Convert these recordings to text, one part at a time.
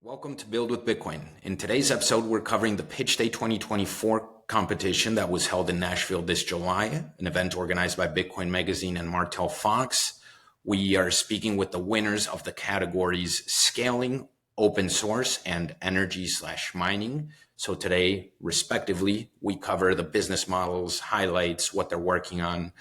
Welcome to Build with Bitcoin. In today's episode, we're covering the Pitch Day 2024 competition that was held in Nashville this July, an event organized by Bitcoin Magazine and Martell Fox. We are speaking with the winners of the categories scaling, open source, and energy/mining. So today, respectively, we cover the business models, highlights, what they're working on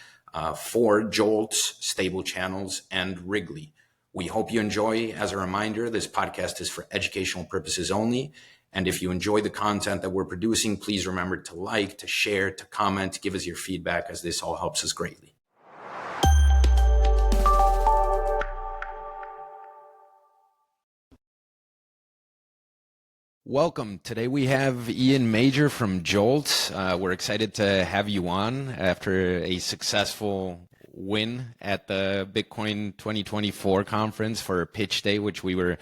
for Joltz, Stable Channels, and Rigley. We hope you enjoy. As a reminder, this podcast is for educational purposes only. And if you enjoy the content that we're producing, please remember to like, to share, to comment, to give us your feedback, as this all helps us greatly. Welcome. Today we have Ian Major from Joltz. We're excited to have you on after a successful win at the Bitcoin 2024 conference for Pitch Day, which we were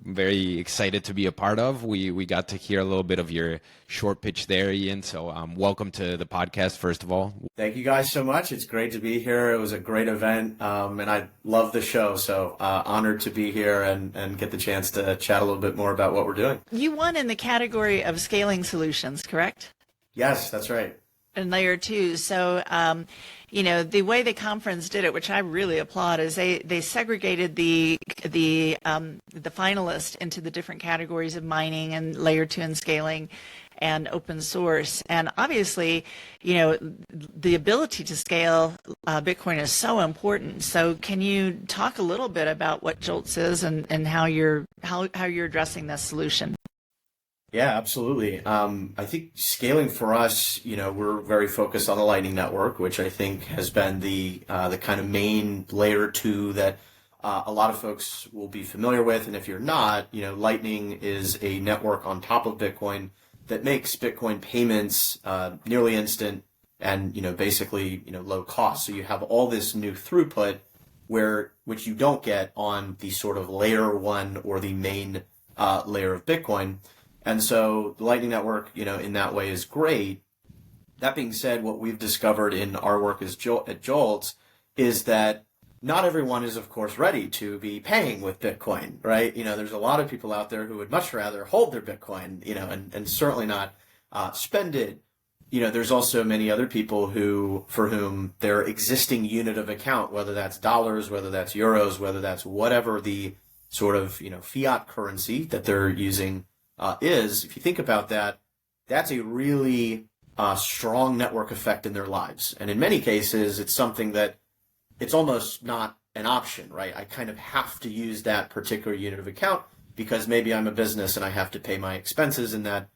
very excited to be a part of. We got to hear a little bit of your short pitch there, Ian. So welcome to the podcast, first of all. Thank you guys so much. It's great to be here. It was a great event, and I love the show. So honored to be here and get the chance to chat a little bit more about what we're doing. You won in the category of scaling solutions, correct? Yes, that's right. And layer two. So, the way the conference did it, which I really applaud, is they segregated the finalists into the different categories of mining and layer two and scaling and open source. And obviously, the ability to scale Bitcoin is so important. So can you talk a little bit about what Joltz is and how you're addressing this solution? Yeah, absolutely. I think scaling for us, we're very focused on the Lightning Network, which I think has been the kind of main layer two that a lot of folks will be familiar with. And if you're not, Lightning is a network on top of Bitcoin that makes Bitcoin payments nearly instant and basically low cost. So you have all this new throughput which you don't get on the sort of layer one or the main layer of Bitcoin. And so the Lightning Network, in that way is great. That being said, what we've discovered in our work at Joltz is that not everyone is, of course, ready to be paying with Bitcoin, right? There's a lot of people out there who would much rather hold their Bitcoin, and certainly not spend it. There's also many other people for whom their existing unit of account, whether that's dollars, whether that's euros, whether that's whatever the sort of, fiat currency that they're using is, if you think about that, that's a really strong network effect in their lives. And in many cases, it's something that it's almost not an option, right? I kind of have to use that particular unit of account because maybe I'm a business and I have to pay my expenses in that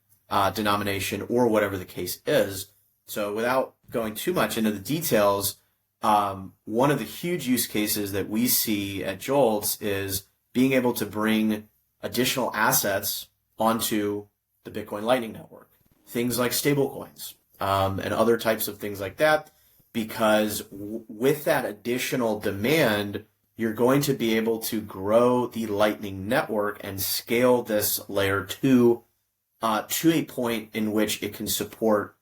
denomination or whatever the case is. So without going too much into the details, one of the huge use cases that we see at Joltz is being able to bring additional assets onto the Bitcoin Lightning Network, things like stablecoins and other types of things like that, because with that additional demand, you're going to be able to grow the Lightning Network and scale this layer two to a point in which it can support,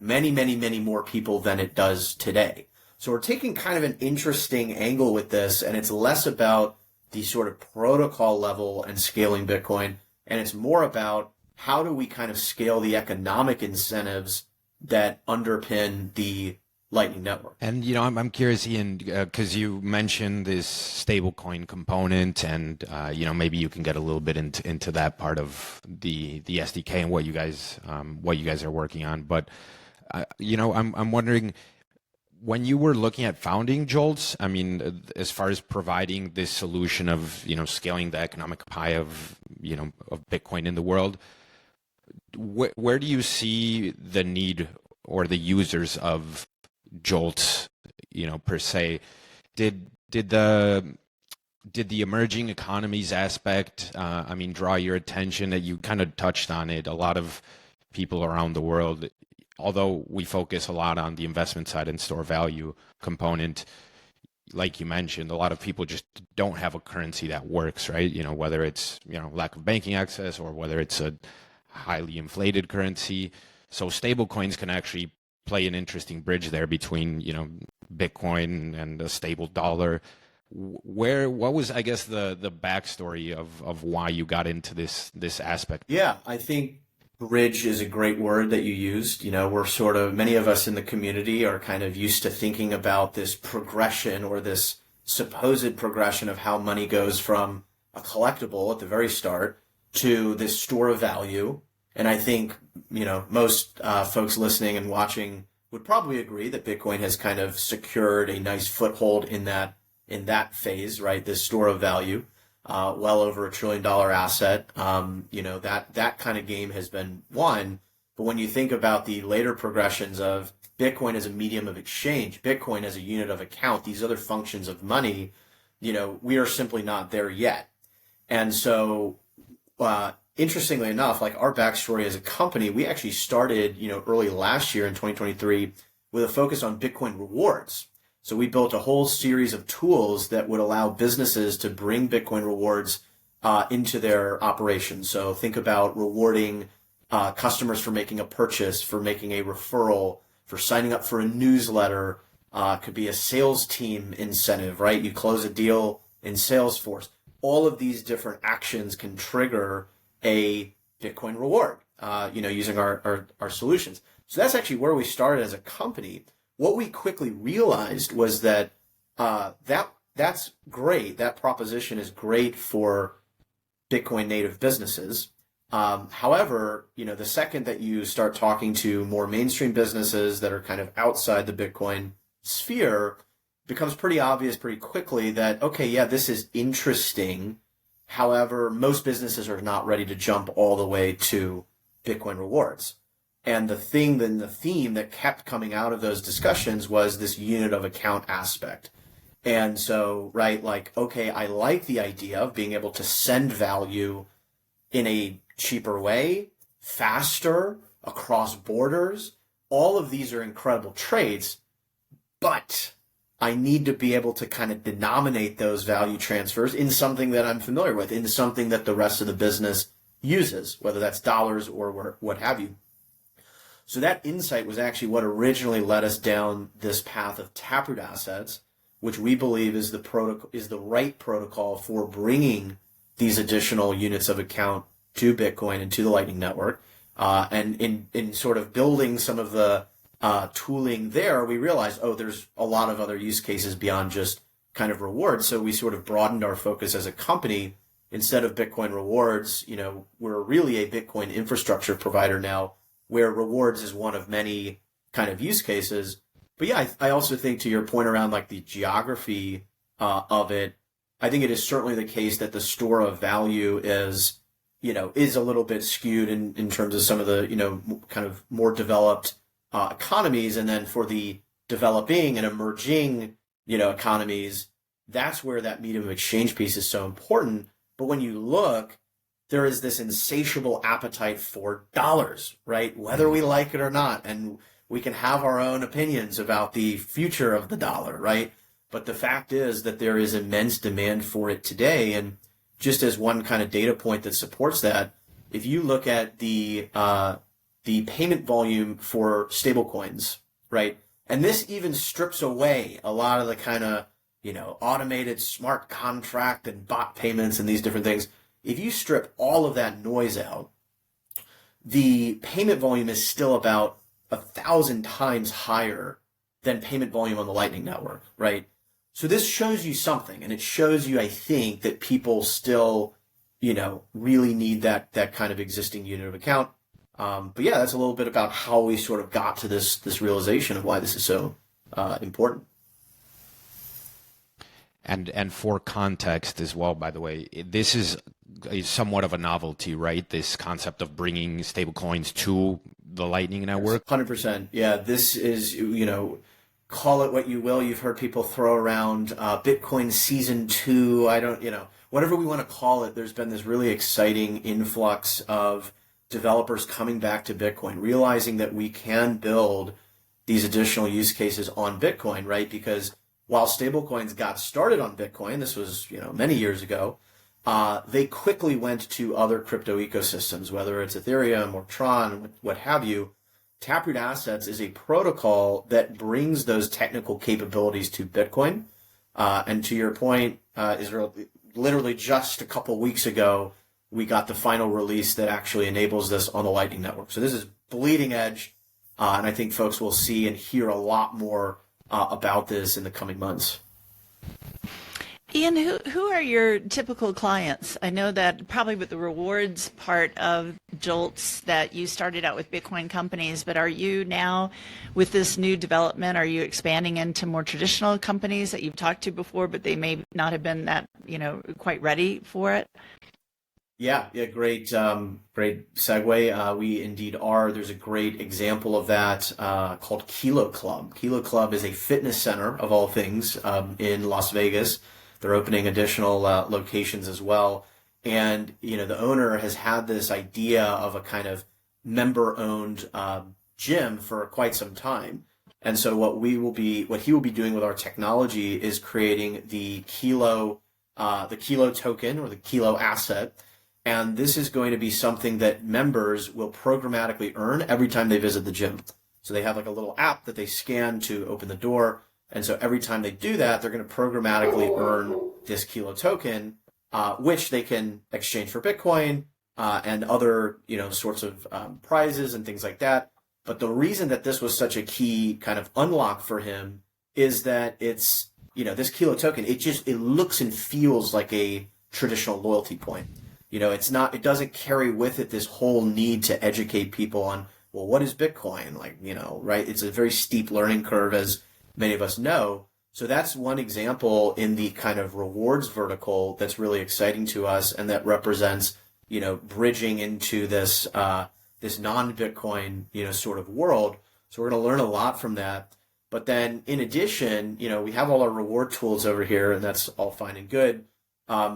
many, many, many more people than it does today. So we're taking kind of an interesting angle with this, and it's less about the sort of protocol level and scaling Bitcoin, and it's more about how do we kind of scale the economic incentives that underpin the Lightning Network. And, I'm curious, Ian, because you mentioned this stablecoin component and, maybe you can get a little bit into that part of the SDK and what you guys are working on. But, I'm wondering, when you were looking at founding Joltz, as far as providing this solution of, scaling the economic pie of Bitcoin in the world, where do you see the need or the users of Joltz, per se? Did the emerging economies aspect, draw your attention? That you kind of touched on it. A lot of people around the world, although we focus a lot on the investment side and store value component, like you mentioned, a lot of people just don't have a currency that works, right? Whether it's, lack of banking access or whether it's a highly inflated currency. So stablecoins can actually play an interesting bridge there between, Bitcoin and a stable dollar. what was, I guess, the backstory of why you got into this aspect? Yeah, I think bridge is a great word that you used. We're many of us in the community are kind of used to thinking about this progression or this supposed progression of how money goes from a collectible at the very start to this store of value. And I think, most folks listening and watching would probably agree that Bitcoin has kind of secured a nice foothold in that phase, right? This store of value, well over $1 trillion asset. That kind of game has been won. But when you think about the later progressions of Bitcoin as a medium of exchange, Bitcoin as a unit of account, these other functions of money, we are simply not there yet. And so, interestingly enough, like our backstory as a company, we actually started, early last year in 2023 with a focus on Bitcoin rewards. So we built a whole series of tools that would allow businesses to bring Bitcoin rewards into their operations. So think about rewarding customers for making a purchase, for making a referral, for signing up for a newsletter. Could be a sales team incentive, right? You close a deal in Salesforce. All of these different actions can trigger a Bitcoin reward, using our solutions. So that's actually where we started as a company. What we quickly realized was that that's great. That proposition is great for Bitcoin native businesses. However, the second that you start talking to more mainstream businesses that are kind of outside the Bitcoin sphere, it becomes pretty obvious pretty quickly that, okay, yeah, this is interesting. However, most businesses are not ready to jump all the way to Bitcoin rewards. And the theme that kept coming out of those discussions was this unit of account aspect. And so, right, like, okay, I like the idea of being able to send value in a cheaper way, faster, across borders. All of these are incredible traits, but I need to be able to kind of denominate those value transfers in something that I'm familiar with, in something that the rest of the business uses, whether that's dollars or what have you. So that insight was actually what originally led us down this path of Taproot assets, which we believe is the right protocol for bringing these additional units of account to Bitcoin and to the Lightning Network. And in sort of building some of the tooling there, we realized, there's a lot of other use cases beyond just kind of rewards. So we sort of broadened our focus as a company. Instead of Bitcoin rewards, we're really a Bitcoin infrastructure provider now, where rewards is one of many kind of use cases. But yeah, I also think, to your point around like the geography of it, I think it is certainly the case that the store of value is a little bit skewed in terms of some of the, kind of more developed economies. And then for the developing and emerging, economies, that's where that medium of exchange piece is so important. But when you look, there is this insatiable appetite for dollars, right? Whether we like it or not. And we can have our own opinions about the future of the dollar, right? But the fact is that there is immense demand for it today. And just as one kind of data point that supports that, if you look at the payment volume for stablecoins, right? And this even strips away a lot of the kind of, automated smart contract and bot payments and these different things. If you strip all of that noise out, the payment volume is still about 1,000 times higher than payment volume on the Lightning Network, right? So this shows you something, and it shows you, I think, that people still, really need that kind of existing unit of account. But yeah, that's a little bit about how we sort of got to this realization of why this is so important. And for context as well, by the way, this is somewhat of a novelty, right? This concept of bringing stablecoins to the Lightning Network. 100%. Yeah, this is, call it what you will. You've heard people throw around Bitcoin Season 2. Whatever we want to call it, there's been this really exciting influx of developers coming back to Bitcoin, realizing that we can build these additional use cases on Bitcoin, right? Because while stablecoins got started on Bitcoin, this was, many years ago, they quickly went to other crypto ecosystems, whether it's Ethereum or Tron, what have you. Taproot Assets is a protocol that brings those technical capabilities to Bitcoin. And to your point, Israel, literally just a couple weeks ago, we got the final release that actually enables this on the Lightning Network. So this is bleeding edge, and I think folks will see and hear a lot more about this in the coming months. Ian, who are your typical clients? I know that probably with the rewards part of Joltz that you started out with Bitcoin companies, but are you now with this new development, are you expanding into more traditional companies that you've talked to before, but they may not have been that, quite ready for it? Yeah, great segue. We indeed are. There's a great example of that called Kilo Club. Kilo Club is a fitness center of all things in Las Vegas. They're opening additional locations as well. And, the owner has had this idea of a kind of member-owned gym for quite some time. And so what he will be doing with our technology is creating the Kilo token or the Kilo asset. And this is going to be something that members will programmatically earn every time they visit the gym. So they have like a little app that they scan to open the door. And so every time they do that, they're going to programmatically earn this Kilo token, which they can exchange for Bitcoin and other, sorts of prizes and things like that. But the reason that this was such a key kind of unlock for him is that it's, this Kilo token, it looks and feels like a traditional loyalty point. It doesn't carry with it this whole need to educate people on, well, what is Bitcoin? Right? It's a very steep learning curve, as many of us know. So that's one example in the kind of rewards vertical that's really exciting to us, and that represents, bridging into this this non-Bitcoin, sort of world. So we're going to learn a lot from that. But then in addition, we have all our reward tools over here, and that's all fine and good.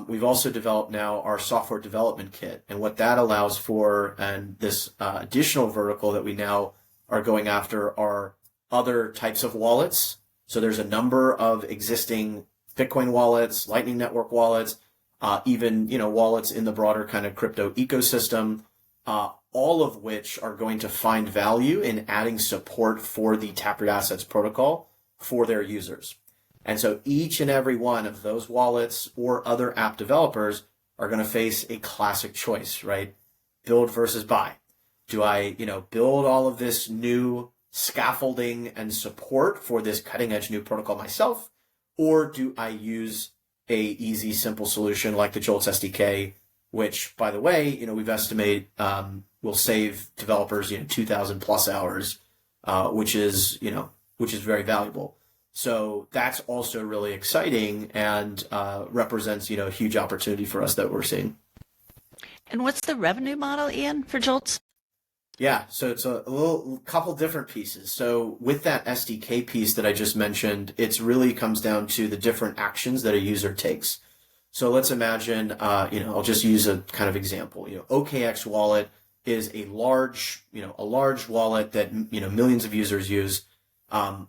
We've also developed now our software development kit, and what that allows for, and this additional vertical that we now are going after, are other types of wallets. So there's a number of existing Bitcoin wallets, Lightning Network wallets, even, wallets in the broader kind of crypto ecosystem, all of which are going to find value in adding support for the Taproot Assets protocol for their users. And so each and every one of those wallets or other app developers are going to face a classic choice, right? Build versus buy. Do I, build all of this new scaffolding and support for this cutting edge new protocol myself? Or do I use a easy, simple solution like the Joltz SDK, which, by the way, we've estimated will save developers, 2,000 plus hours, which is very valuable. So that's also really exciting and represents, a huge opportunity for us that we're seeing. And what's the revenue model, Ian, for Joltz? Yeah, so it's a couple different pieces. So with that SDK piece that I just mentioned, it really comes down to the different actions that a user takes. So let's imagine, I'll just use a kind of example. OKX wallet is a large wallet that millions of users use.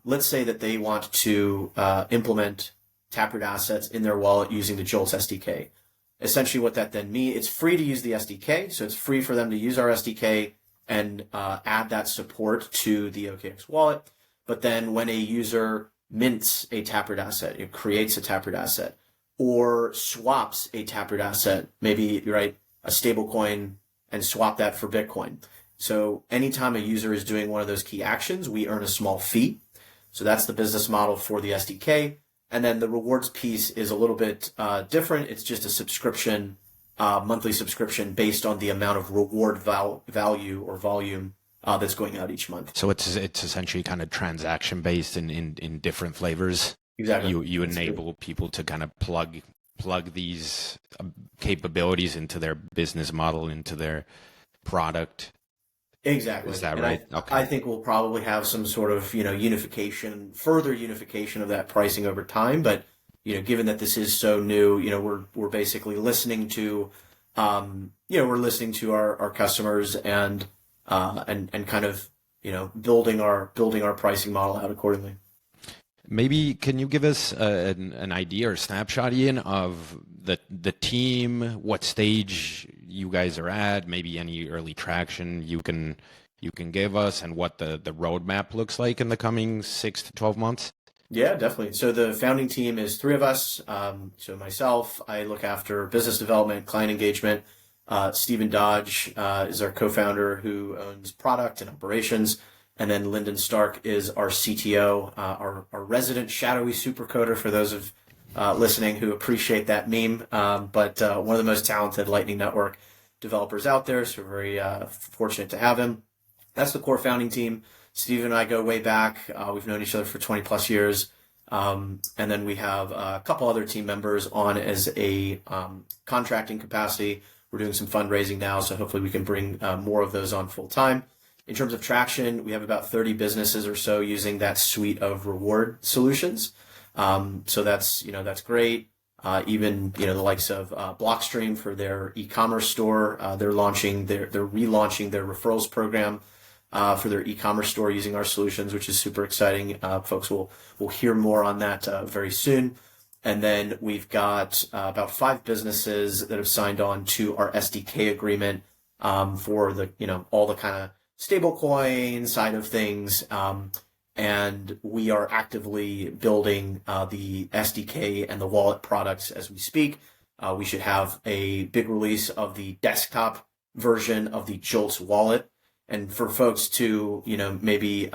Let's say that they want to implement Taproot Assets in their wallet using the Joltz SDK. Essentially, what that then means, it's free to use the SDK, so it's free for them to use our SDK and add that support to the OKX wallet. But then when a user mints a Taproot asset, it creates a Taproot asset, or swaps a Taproot asset, maybe a stablecoin, and swap that for Bitcoin. So anytime a user is doing one of those key actions, we earn a small fee. So that's the business model for the SDK. And then the rewards piece is a little bit different. It's just a subscription, monthly subscription based on the amount of reward value or volume that's going out each month. So it's essentially kind of transaction based in different flavors. Exactly. You enable people to kind of plug these capabilities into their business model, into their product. Exactly. Is that and right? Okay. I think we'll probably have some sort of further unification of that pricing over time. But given that this is so new, we're basically listening to our customers and kind of building our pricing model out accordingly. Maybe can you give us an idea or snapshot, Ian, of the team, what stage you guys are at, maybe any early traction you can give us, and what the roadmap looks like in the coming 6 to 12 months? Yeah, definitely. So the founding team is three of us. So myself, I look after business development, client engagement. Stephen Dodge is our co-founder who owns product and operations. And then Lyndon Stark is our CTO, our resident shadowy supercoder for those of listening who appreciate that meme. But one of the most talented Lightning Network developers out there. So we're very fortunate to have him. That's the core founding team. Steve and I go way back. We've known each other for 20 plus years. And then we have a couple other team members on as a contracting capacity. We're doing some fundraising now, so hopefully we can bring more of those on full time. In terms of traction, we have about 30 businesses or so using that suite of reward solutions. So that's great. Even the likes of Blockstream for their e-commerce store, they're relaunching their referrals program for their e-commerce store using our solutions, which is super exciting. Folks will hear more on that very soon. And then we've got about 5 businesses that have signed on to our SDK agreement for the all the kind of stablecoin side of things. And we are actively building the SDK and the wallet products as we speak. We should have a big release of the desktop version of the Joltz wallet. And for folks to, maybe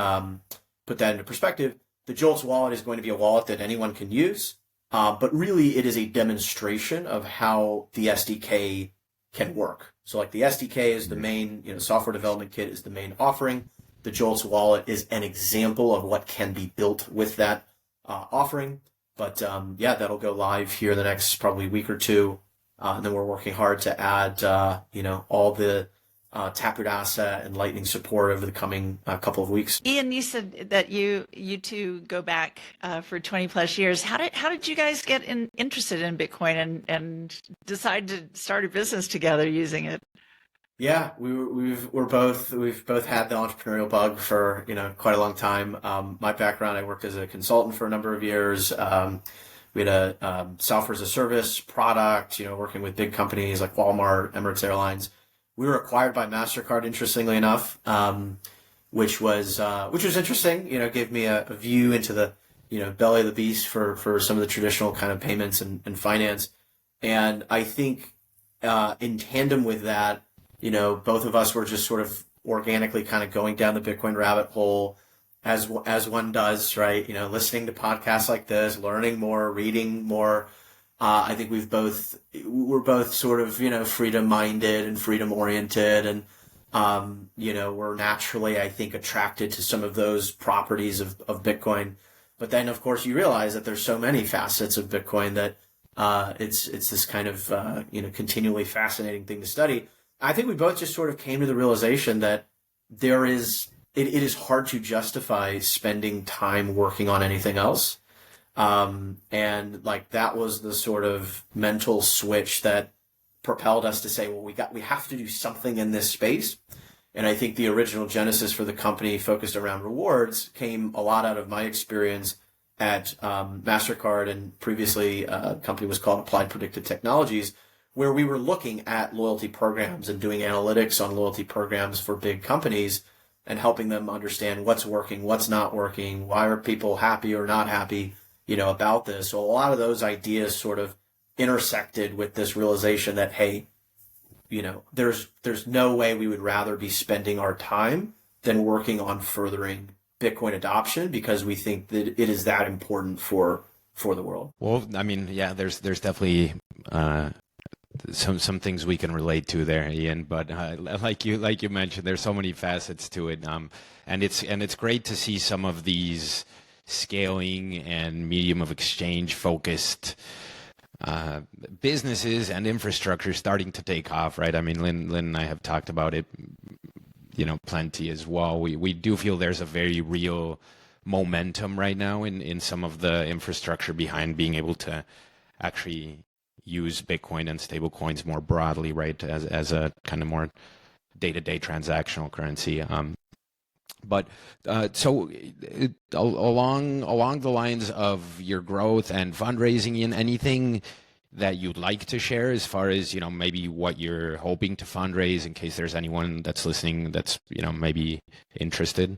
put that into perspective, the Joltz wallet is going to be a wallet that anyone can use. But really, it is a demonstration of how the SDK can work. So like the SDK is the main, software development kit is the main offering. The Joltz wallet is an example of what can be built with that offering. But that'll go live here in the next probably week or two. And then we're working hard to add, all the Taproot asset and Lightning support over the coming couple of weeks. Ian, you said that you two go back for 20 plus years. How did you guys get interested in Bitcoin and decide to start a business together using it? Yeah, we've both had the entrepreneurial bug for quite a long time. My background, I worked as a consultant for a number of years. We had a software as a service product, working with big companies like Walmart, Emirates Airlines. We were acquired by MasterCard, interestingly enough, which was interesting. Gave me a view into the belly of the beast for some of the traditional kind of payments and finance. And I think in tandem with that, both of us were just sort of organically kind of going down the Bitcoin rabbit hole as one does, right? Listening to podcasts like this, learning more, reading more. I think we're both sort of, freedom minded and freedom oriented. And, we're naturally, I think, attracted to some of those properties of Bitcoin. But then, of course, you realize that there's so many facets of Bitcoin that it's this kind of, continually fascinating thing to study. I think we both just sort of came to the realization that it is hard to justify spending time working on anything else. And like that was the sort of mental switch that propelled us to say, well, we have to do something in this space. And I think the original genesis for the company focused around rewards came a lot out of my experience at MasterCard, and previously a company was called Applied Predictive Technologies, where we were looking at loyalty programs and doing analytics on loyalty programs for big companies and helping them understand what's working, what's not working, why are people happy or not happy, about this. So a lot of those ideas sort of intersected with this realization that, hey, there's no way we would rather be spending our time than working on furthering Bitcoin adoption, because we think that it is that important for the world. Well, I mean, yeah, there's definitely some things we can relate to there, Ian. But like you mentioned, there's so many facets to it, and it's great to see some of these scaling and medium of exchange focused businesses and infrastructure starting to take off, right? I mean, Lynn and I have talked about it, plenty as well. We do feel there's a very real momentum right now in some of the infrastructure behind being able to actually use Bitcoin and stable coins more broadly, right, as a kind of more day-to-day transactional currency. But so along the lines of your growth and fundraising, Ian, anything that you'd like to share as far as, maybe what you're hoping to fundraise, in case there's anyone that's listening that's, maybe interested?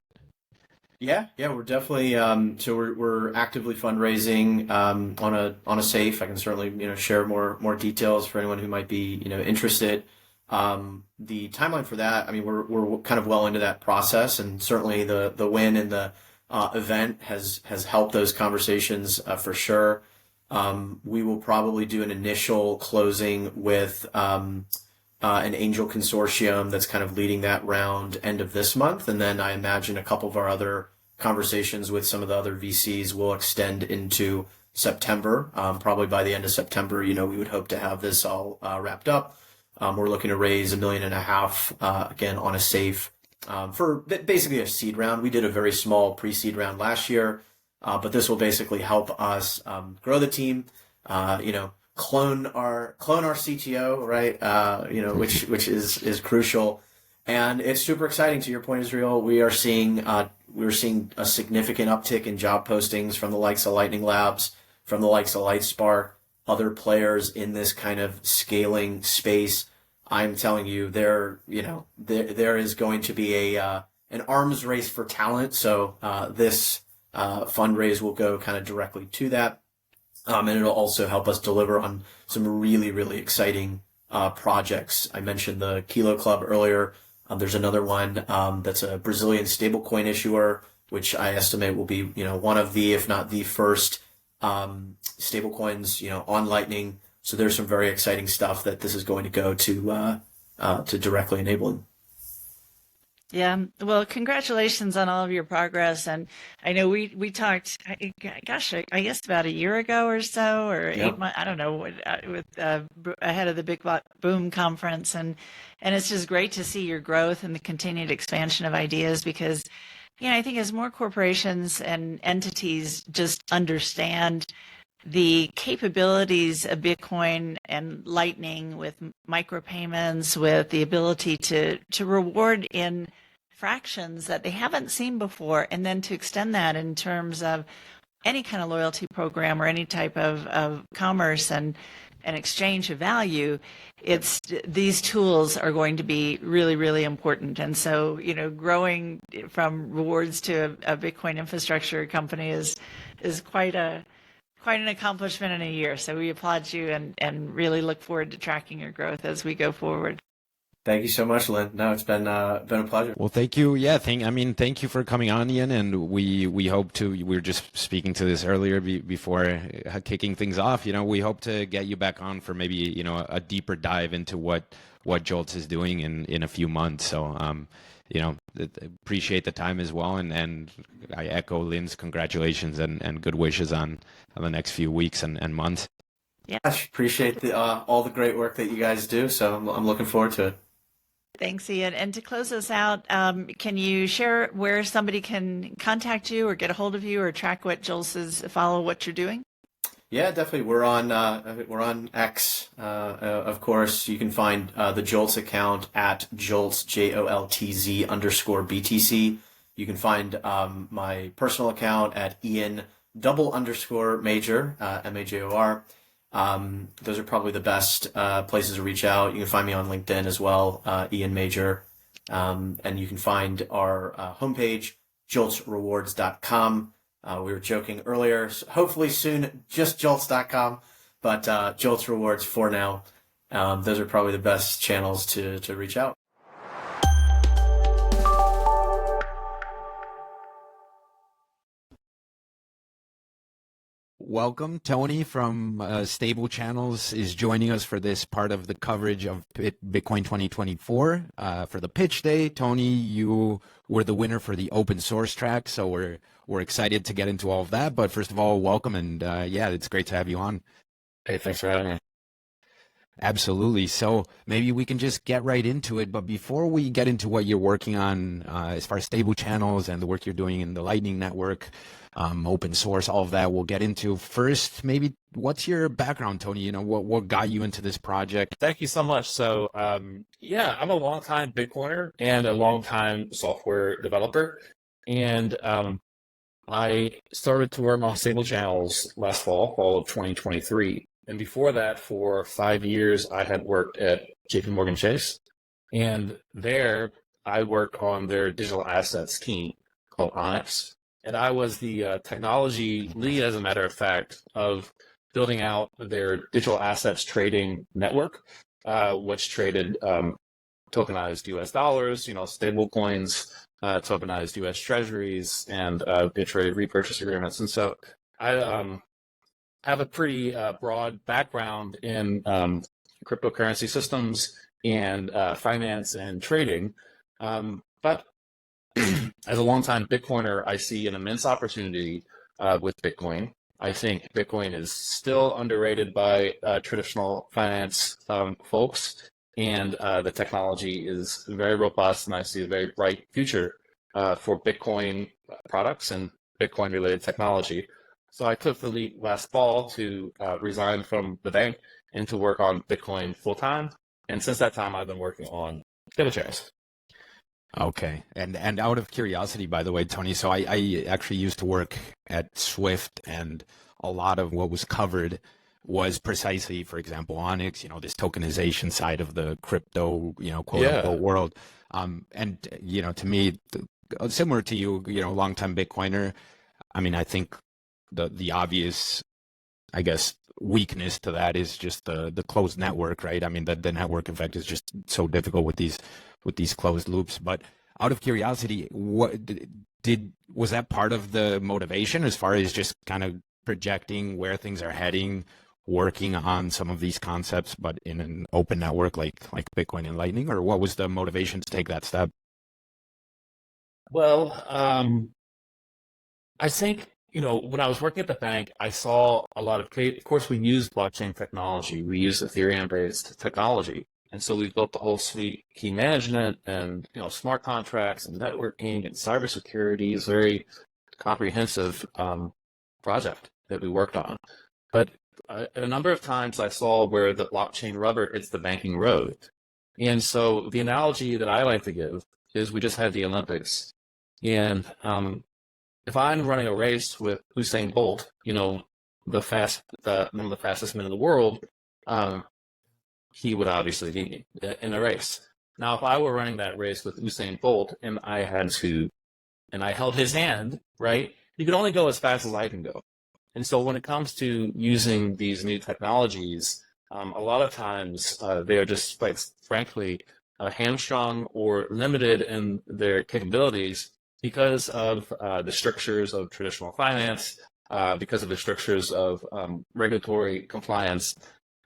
Yeah, we're definitely so we're actively fundraising on a safe. I can certainly share more details for anyone who might be interested. The timeline for that, I mean, we're kind of well into that process, and certainly the win in the event has helped those conversations for sure. We will probably do an initial closing with an angel consortium that's kind of leading that round end of this month. And then I imagine a couple of our other conversations with some of the other VCs will extend into September. Probably by the end of September, we would hope to have this all wrapped up. We're looking to raise $1.5 million, again, on a safe, for basically a seed round. We did a very small pre-seed round last year, but this will basically help us grow the team, clone our CTO, right? Which is crucial, and it's super exciting. To your point, Israel, we're seeing a significant uptick in job postings from the likes of Lightning Labs, from the likes of Lightspark, other players in this kind of scaling space. I'm telling you, there is going to be an arms race for talent. So this fundraise will go kind of directly to that. And it'll also help us deliver on some really, really exciting projects. I mentioned the Kilo Club earlier. There's another one that's a Brazilian stablecoin issuer, which I estimate will be one of the, if not the first stablecoins on Lightning. So there's some very exciting stuff that this is going to go to directly enabling. Yeah, well, congratulations on all of your progress. And I know we talked, gosh, I guess about a year ago or so, or Yeah. 8 months, I don't know, ahead of the Big Boom conference. And it's just great to see your growth and the continued expansion of ideas because, I think as more corporations and entities just understand the capabilities of Bitcoin and Lightning with micropayments, with the ability to reward in fractions that they haven't seen before, and then to extend that in terms of any kind of loyalty program or any type of commerce and an exchange of value, these tools are going to be really, really important. And so, growing from rewards to a Bitcoin infrastructure company is quite an accomplishment in a year. So we applaud you and really look forward to tracking your growth as we go forward. Thank you so much, Lynn. No, it's been a pleasure. Well, thank you. Yeah, thank you for coming on, Ian. And we hope to. We were just speaking to this earlier before kicking things off. We hope to get you back on for maybe a deeper dive into what Joltz is doing in a few months. So appreciate the time as well, and I echo Lynn's congratulations and good wishes on the next few weeks and months. Yeah, I appreciate all the great work that you guys do. So I'm looking forward to it. thanks, Ian. And to close us out, can you share where somebody can contact you or get a hold of you or track what Joltz is, follow what you're doing? Yeah, definitely. We're on X. Of course, you can find the Joltz account at Joltz JOLTZ _BTC. You can find my personal account at Ian _Major MAJOR. Those are probably the best places to reach out. You can find me on LinkedIn as well, Ian Major, and you can find our homepage joltzrewards.com. We were joking earlier, so hopefully soon just joltz.com, but Joltz Rewards for now. Those are probably the best channels to reach out. Welcome, Tony from Stable Channels is joining us for this part of the coverage of Bitcoin 2024. For the pitch day, Tony, you were the winner for the open source track, so we're excited to get into all of that. But first of all, welcome, and it's great to have you on. Hey, thanks for having me. Absolutely. So maybe we can just get right into it. But before we get into what you're working on as far as Stable Channels and the work you're doing in the Lightning Network, open source, all of that we'll get into. First, maybe what's your background, Tony? What got you into this project? Thank you so much. So, I'm a longtime Bitcoiner and a longtime software developer. And I started to work on Stable Channels last fall of 2023. And before that, for 5 years, I had worked at JPMorgan Chase. And there, I worked on their digital assets team. called Onyx. And I was the technology lead, as a matter of fact, of building out their digital assets trading network, which traded tokenized US dollars, stable coins, tokenized US treasuries, and they traded repurchase agreements. And so I have a pretty broad background in cryptocurrency systems and finance and trading. But as a longtime Bitcoiner, I see an immense opportunity with Bitcoin. I think Bitcoin is still underrated by traditional finance folks, and the technology is very robust, and I see a very bright future for Bitcoin products and Bitcoin-related technology. So I took the leap last fall to resign from the bank and to work on Bitcoin full-time. And since that time, I've been working on stable shares. Okay. And out of curiosity, by the way, Tony, so I actually used to work at Swift, and a lot of what was covered was precisely, for example, Onyx, this tokenization side of the crypto, quote unquote world. And, to me, similar to you, longtime Bitcoiner, I mean, I think the obvious, I guess, weakness to that is just the closed network, right? I mean, the network effect is just so difficult with these closed loops. But out of curiosity, was that part of the motivation as far as just kind of projecting where things are heading, working on some of these concepts, but in an open network like Bitcoin and Lightning, or what was the motivation to take that step? Well, I think, when I was working at the bank, I saw a lot of course, we use blockchain technology. We use Ethereum-based technology. And so we built the whole suite, key management and, smart contracts and networking and cybersecurity is a very comprehensive project that we worked on. But a number of times I saw where the blockchain rubber hits the banking road. And so the analogy that I like to give is we just had the Olympics. And if I'm running a race with Usain Bolt, one of the fastest men in the world, he would obviously beat me in a race. Now, if I were running that race with Usain Bolt and I held his hand, right, he could only go as fast as I can go. And so when it comes to using these new technologies, a lot of times they are just, quite frankly, hamstrung or limited in their capabilities because of the strictures of traditional finance, because of the strictures of regulatory compliance.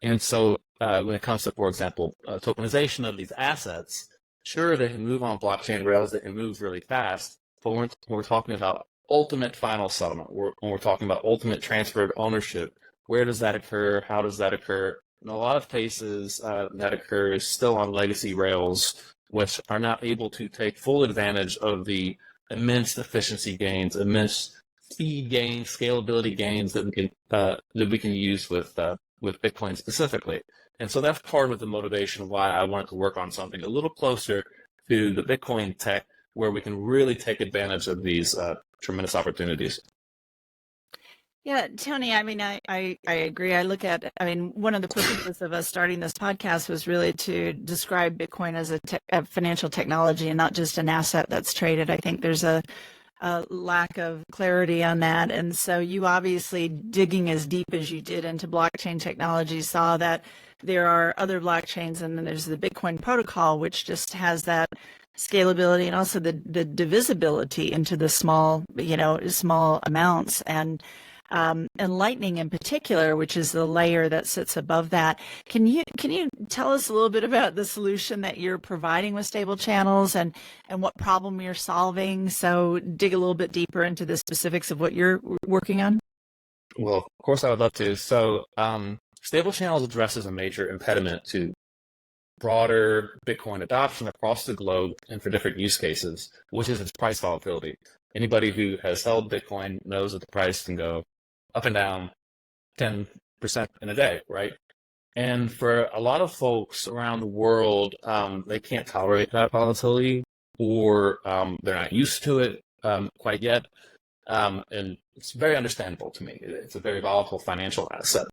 And so when it comes to, for example, tokenization of these assets, sure, they can move on blockchain rails, they can move really fast, but when we're talking about ultimate final settlement, when we're talking about ultimate transfer of ownership, where does that occur? How does that occur? In a lot of cases, that occurs still on legacy rails, which are not able to take full advantage of the immense efficiency gains, immense speed gains, scalability gains that we can use with Bitcoin specifically. And so that's part of the motivation of why I wanted to work on something a little closer to the Bitcoin tech, where we can really take advantage of these tremendous opportunities. Yeah, Tony, I mean, I agree. One of the purposes of us starting this podcast was really to describe Bitcoin as a financial technology and not just an asset that's traded. I think there's a lack of clarity on that. And so you obviously, digging as deep as you did into blockchain technology, saw that there are other blockchains, and then there's the Bitcoin protocol, which just has that scalability and also the divisibility into the small amounts, and Lightning in particular, which is the layer that sits above that. Can you tell us a little bit about the solution that you're providing with stable channels and what problem you're solving? So dig a little bit deeper into the specifics of what you're working on. Well, of course, I would love to. So stable channels addresses a major impediment to broader Bitcoin adoption across the globe and for different use cases, which is its price volatility. Anybody who has held Bitcoin knows that the price can go up and down 10% in a day, right? And for a lot of folks around the world, they can't tolerate that volatility, or they're not used to it quite yet. And it's very understandable to me. It's a very volatile financial asset.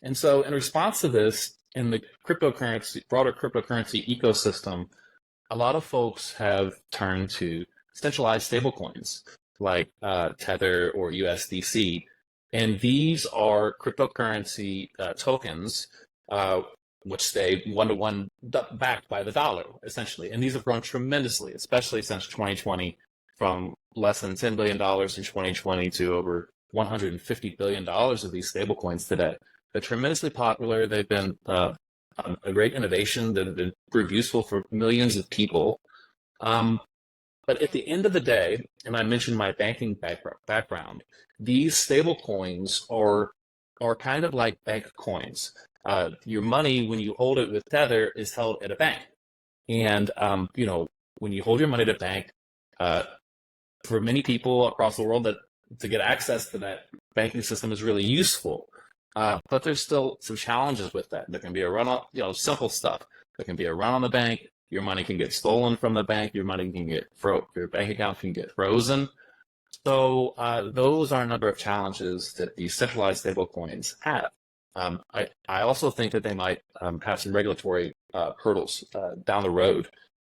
And so in response to this, in the broader cryptocurrency ecosystem, a lot of folks have turned to centralized stablecoins like Tether or USDC. And these are cryptocurrency tokens, which stay one-to-one backed by the dollar, essentially. And these have grown tremendously, especially since 2020, from less than $10 billion in 2020 to over $150 billion of these stablecoins today. They're tremendously popular. They've been a great innovation that have been proved useful for millions of people. But at the end of the day, and I mentioned my banking background, these stable coins are kind of like bank coins. Your money, when you hold it with Tether, is held at a bank. And, when you hold your money at a bank, for many people across the world, that to get access to that banking system is really useful. But there's still some challenges with that. There can be a run on, simple stuff. There can be a run on the bank. Your money can get stolen from the bank. Your money can get your bank account can get frozen. So those are a number of challenges that these centralized stablecoins have. I also think that they might have some regulatory hurdles down the road.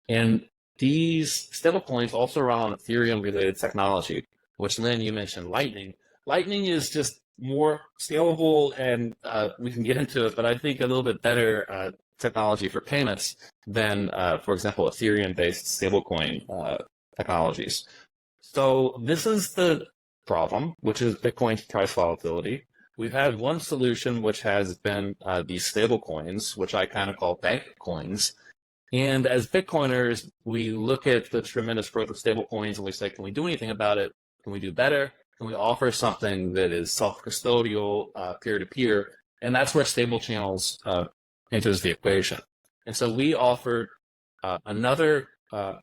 And these stablecoins also run on Ethereum-related technology, which then you mentioned Lightning. Lightning is just more scalable, and we can get into it, but I think a little bit better technology for payments than, for example, Ethereum-based stablecoin technologies. So this is the problem, which is Bitcoin's price volatility. We've had one solution, which has been these stablecoins, which I kind of call bank coins. And as Bitcoiners, we look at the tremendous growth of stablecoins and we say, can we do anything about it? Can we do better? Can we offer something that is self-custodial, peer-to-peer? And that's where stable channels enters the equation. And so we offered another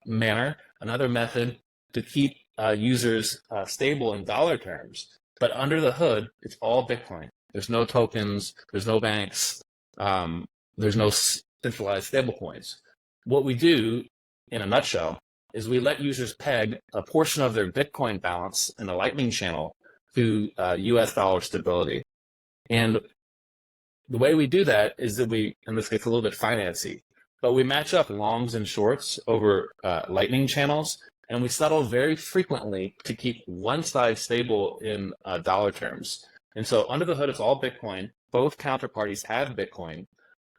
method to keep users stable in dollar terms. But under the hood, it's all Bitcoin. There's no tokens, there's no banks, there's no centralized stablecoins. What we do, in a nutshell, is we let users peg a portion of their Bitcoin balance in the Lightning channel to US dollar stability. And the way we do that is that and this gets a little bit financy, but we match up longs and shorts over Lightning channels, and we settle very frequently to keep one side stable in dollar terms. And so under the hood, it's all Bitcoin. Both counterparties have Bitcoin,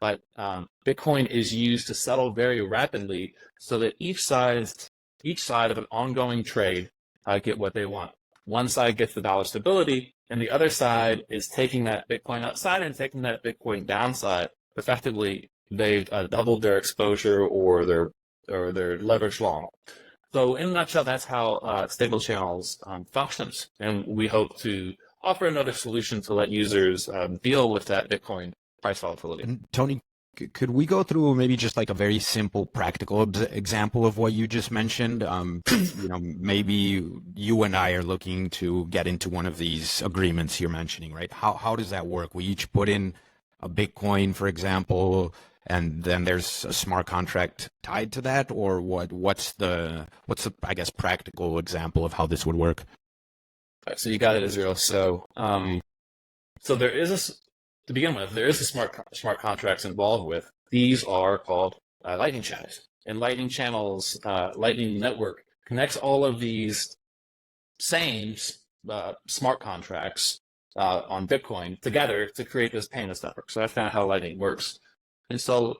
but Bitcoin is used to settle very rapidly so that each side of an ongoing trade get what they want. One side gets the dollar stability, and the other side is taking that Bitcoin upside and taking that Bitcoin downside. Effectively, they've doubled their exposure or their leverage long. So in a nutshell, that's how stable channels functions, and we hope to offer another solution to let users deal with that Bitcoin price volatility. And Tony, could we go through maybe just like a very simple, practical example of what you just mentioned? Maybe you and I are looking to get into one of these agreements you're mentioning, right? How does that work? We each put in a Bitcoin, for example, and then there's a smart contract tied to that, or what's the I guess practical example of how this would work? Right, so you got it, Israel. So there is to begin with, there is a smart contracts involved with. These are called Lightning channels, and Lightning channels, Lightning network connects all of these same smart contracts on Bitcoin together to create this payments network. So that's kind of how Lightning works. And so,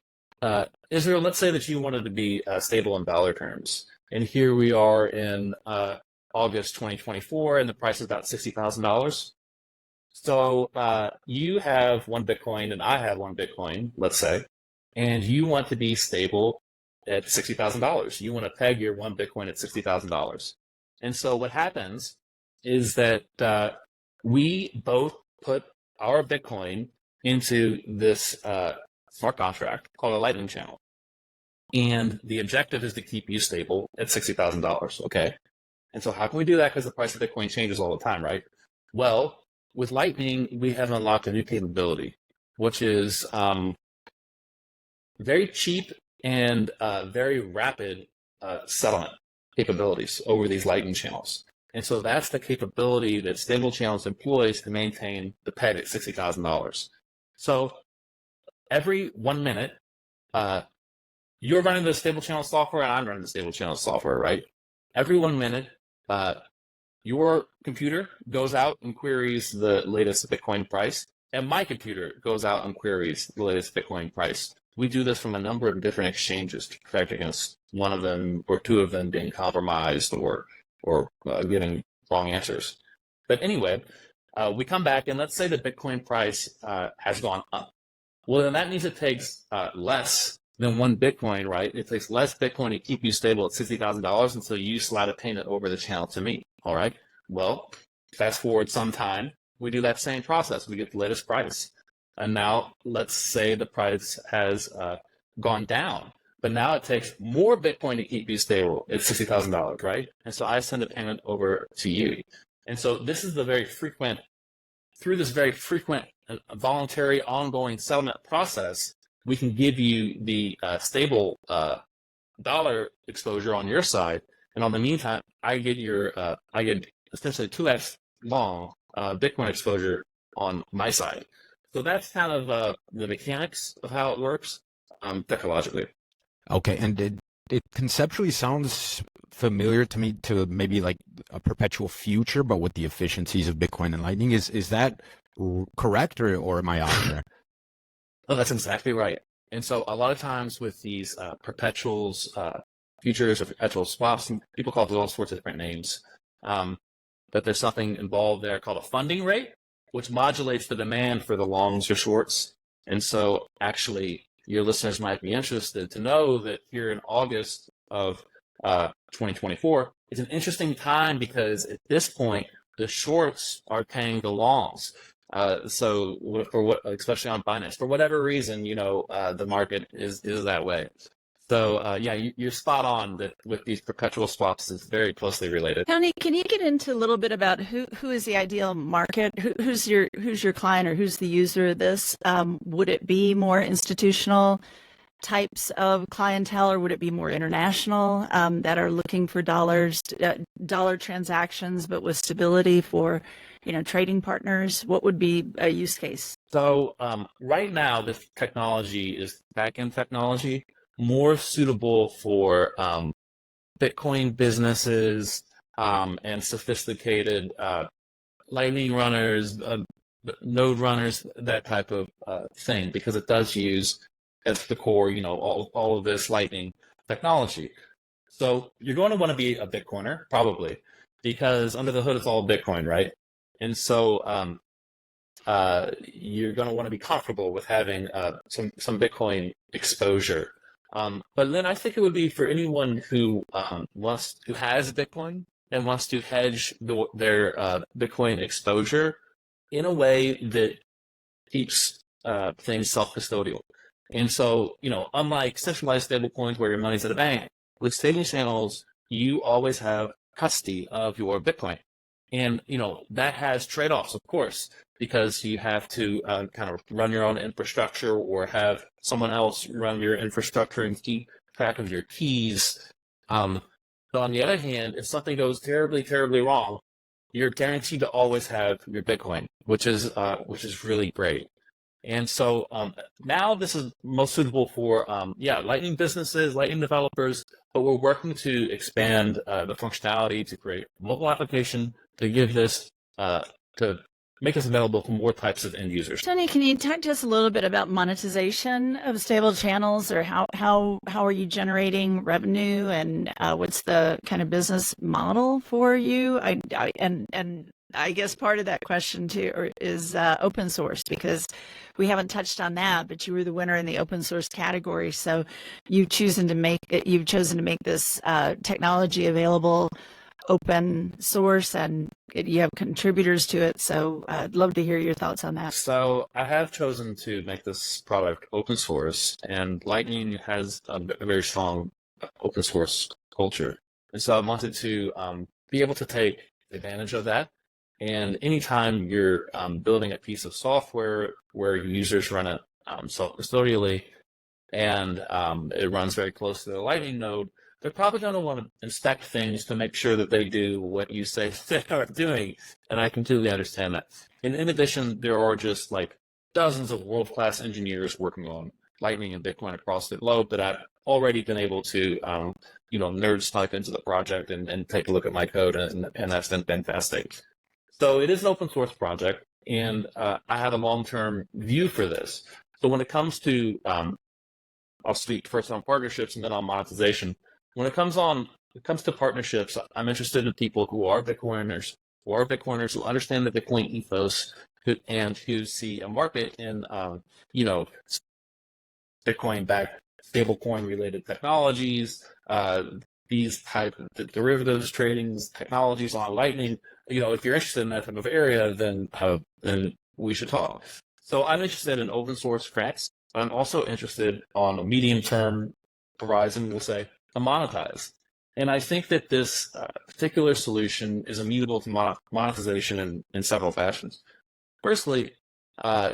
Israel, let's say that you wanted to be stable in dollar terms. And here we are in August 2024, and the price is about $60,000. So you have one Bitcoin and I have one Bitcoin, let's say, and you want to be stable at $60,000. You want to peg your one Bitcoin at $60,000. And so what happens is that we both put our Bitcoin into this smart contract called a Lightning channel. And the objective is to keep you stable at $60,000, okay? And so how can we do that? Because the price of Bitcoin changes all the time, right? Well, with Lightning, we have unlocked a new capability, which is very cheap and very rapid settlement capabilities over these Lightning channels. And so that's the capability that Stable Channels employs to maintain the peg at $60,000. So every 1 minute, you're running the Stable Channel software and I'm running the Stable Channel software, right? every 1 minute, your computer goes out and queries the latest Bitcoin price, and my computer goes out and queries the latest Bitcoin price. We do this from a number of different exchanges to protect against one of them or two of them being compromised or getting wrong answers. But anyway, we come back and let's say the Bitcoin price has gone up. Well, then that means it takes less than 1 Bitcoin, right? It takes less Bitcoin to keep you stable at $60,000 until you slide a payment over the channel to me. All right. Well, fast forward some time, we do that same process. We get the latest price. And now let's say the price has gone down, but now it takes more Bitcoin to keep you stable at $60,000, right? And so I send a payment over to you. And so this is through this very frequent voluntary ongoing settlement process, we can give you the stable dollar exposure on your side. And on the meantime, I get essentially 2x long Bitcoin exposure on my side. So that's kind of the mechanics of how it works technologically. Okay, and it conceptually sounds familiar to me to maybe like a perpetual future, but with the efficiencies of Bitcoin and Lightning. Is that correct, or am I off there? Oh, that's exactly right. And so a lot of times with these perpetuals, futures or perpetual swaps, and people call it all sorts of different names, but there's something involved there called a funding rate, which modulates the demand for the longs or shorts. And so actually your listeners might be interested to know that here in August of 2024, it's an interesting time because at this point, the shorts are paying the longs. So for what, especially on Binance, for whatever reason, the market is that way. So yeah, you're spot on that with these perpetual swaps is very closely related. Tony, can you get into a little bit about who is the ideal market? Who's your client or who's the user of this? Would it be more institutional types of clientele, or would it be more international that are looking for dollar transactions, but with stability for trading partners? What would be a use case? So right now, this technology is back-end technology, more suitable for Bitcoin businesses and sophisticated Lightning runners, node runners, that type of thing, because it does use at the core, all of this Lightning technology. So you're going to want to be a Bitcoiner, probably, because under the hood, it's all Bitcoin, right? And so you're going to want to be comfortable with having some Bitcoin exposure. But then I think it would be for anyone who has Bitcoin and wants to hedge their Bitcoin exposure in a way that keeps things self-custodial. And so, unlike centralized stablecoins where your money's at a bank, with savings channels, you always have custody of your Bitcoin. And, that has trade-offs, of course, because you have to kind of run your own infrastructure or have someone else run your infrastructure and keep track of your keys. But on the other hand, if something goes terribly, terribly wrong, you're guaranteed to always have your Bitcoin, which is really great. And so now this is most suitable for, Lightning businesses, Lightning developers, but we're working to expand the functionality to create a mobile application to give this, to make this available for more types of end users. Tony, can you talk to us a little bit about monetization of stable channels, or how are you generating revenue, and what's the kind of business model for you? I guess part of that question too is open source, because we haven't touched on that, but you were the winner in the open source category. So you've chosen to make this technology available open source, and you have contributors to it. So I'd love to hear your thoughts on that. So I have chosen to make this product open source, and Lightning has a very strong open source culture. And so I wanted to be able to take advantage of that. And anytime you're building a piece of software where users run it self-custodially, and it runs very close to the Lightning node, they're probably going to want to inspect things to make sure that they do what you say they are doing. And I completely understand that. And in addition, there are just like dozens of world-class engineers working on Lightning and Bitcoin across the globe that I've already been able to nerds type into the project and take a look at my code, and that's been fantastic. So it is an open source project, and I have a long-term view for this. So when it comes to, I'll speak first on partnerships and then on monetization. When it comes to partnerships, I'm interested in people who are Bitcoiners, who understand the Bitcoin ethos, and who see a market in, Bitcoin-backed stablecoin-related technologies, these type of derivatives, tradings, technologies on Lightning. If you're interested in that type of area, then we should talk. So I'm interested in open source cracks. I'm also interested on a medium-term horizon, we'll say, to monetize. And I think that this particular solution is immutable to monetization in several fashions. Firstly,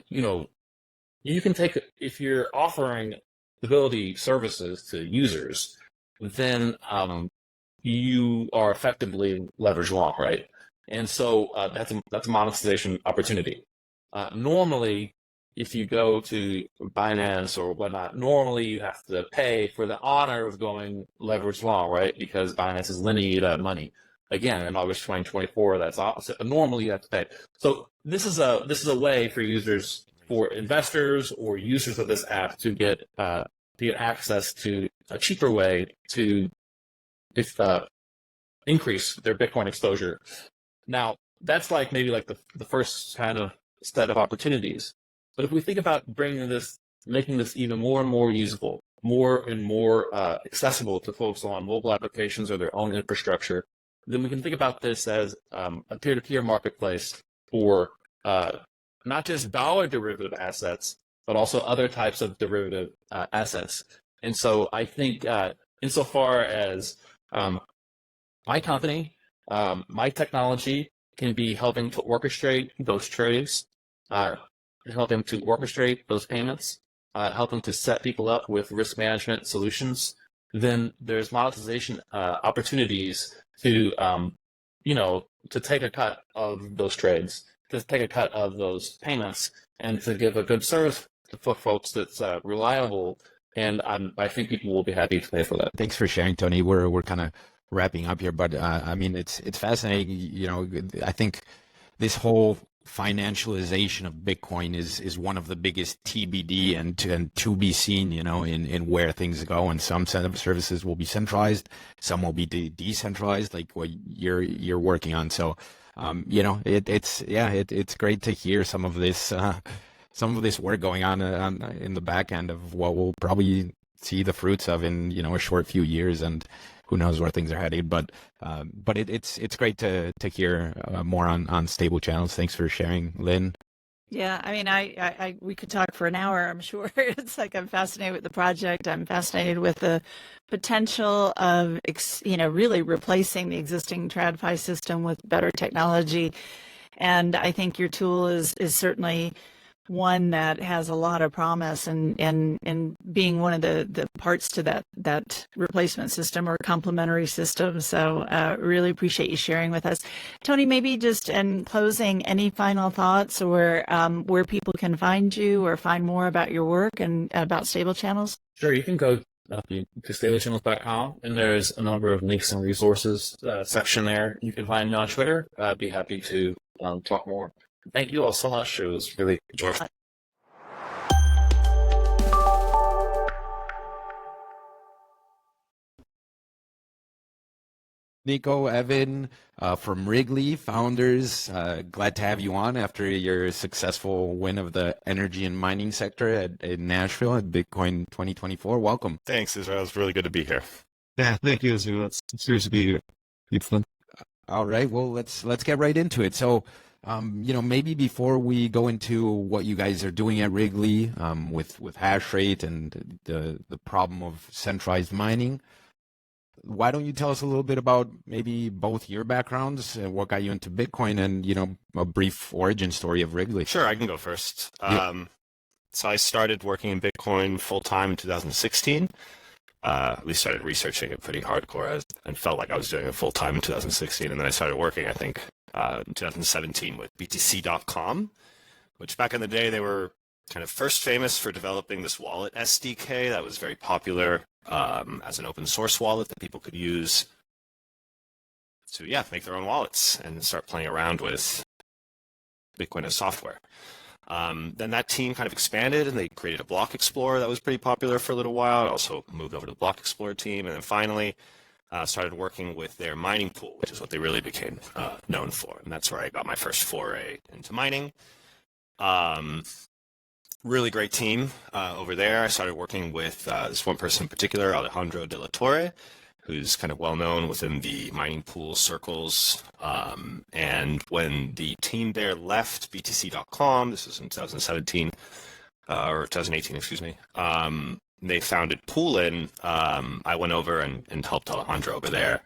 you can take, if you're offering stability services to users, then you are effectively leverage long, right? And so that's a monetization opportunity. Normally, if you go to Binance or whatnot, normally you have to pay for the honor of going leverage long, right? Because Binance is lending you that money. Again, in August 2024, that's opposite. Normally you have to pay. So this is a way for users, for investors or users of this app to get access to a cheaper way to increase their Bitcoin exposure. Now, that's maybe the first kind of set of opportunities. But if we think about making this even more and more usable, more and more accessible to folks on mobile applications or their own infrastructure, then we can think about this as a peer-to-peer marketplace for not just dollar derivative assets, but also other types of derivative assets. And so I think insofar as my company, my technology can be helping to orchestrate those trades, helping to orchestrate those payments, helping to set people up with risk management solutions, then there's monetization opportunities to take a cut of those trades, to take a cut of those payments, and to give a good service to folks that's reliable. And I think people will be happy to pay for that. Thanks for sharing, Tony. We're kind of wrapping up here, but I mean, it's fascinating. I think this whole financialization of Bitcoin is one of the biggest TBD and to be seen, in where things go. And some set of services will be centralized, some will be decentralized, like what you're working on. So, it's great to hear some of this work going on in the back end of what we'll probably see the fruits of in a short few years, and who knows where things are headed. But it's great to hear more on stable channels. Thanks for sharing, Lynn. Yeah, I mean, we could talk for an hour, I'm sure. It's I'm fascinated with the project. I'm fascinated with the potential of, really replacing the existing TradFi system with better technology. And I think your tool is certainly one that has a lot of promise and being one of the parts to that replacement system or complementary system. So really appreciate you sharing with us. Tony, maybe just in closing, any final thoughts or where people can find you or find more about your work and about stable channels? Sure, you can go to stablechannels.com, and there's a number of links and resources section there. You can find me on Twitter. I'd be happy to talk more. Thank you all so much. It was really enjoyable. Nico, Evan, from Rigley, founders, glad to have you on after your successful win of the energy and mining sector in Nashville at Bitcoin 2024. Welcome. Thanks, Israel. It's really good to be here. Yeah, thank you, Israel. It's serious to be here. It's fun. All right, well, let's get right into it. So, maybe before we go into what you guys are doing at Rigley with hash rate and the problem of centralized mining, why don't you tell us a little bit about maybe both your backgrounds, what got you into Bitcoin, and a brief origin story of Rigley? Sure, I can go first. Yeah. So I started working in Bitcoin full time in 2016. We started researching it pretty hardcore and felt like I was doing it full time in 2016, and then I started working, I think, in 2017 with BTC.com, which back in the day they were kind of first famous for developing this wallet SDK that was very popular as an open source wallet that people could use to, make their own wallets and start playing around with Bitcoin as software. Then that team kind of expanded and they created a block explorer that was pretty popular for a little while. I also moved over to the block explorer team, and then finally started working with their mining pool, which is what they really became known for. And that's where I got my first foray into mining. Really great team over there. I started working with this one person in particular, Alejandro de la Torre, who's kind of well known within the mining pool circles. And when the team there left BTC.com, this was in 2017, or 2018, excuse me, they founded Poolin. I went over and helped Alejandro over there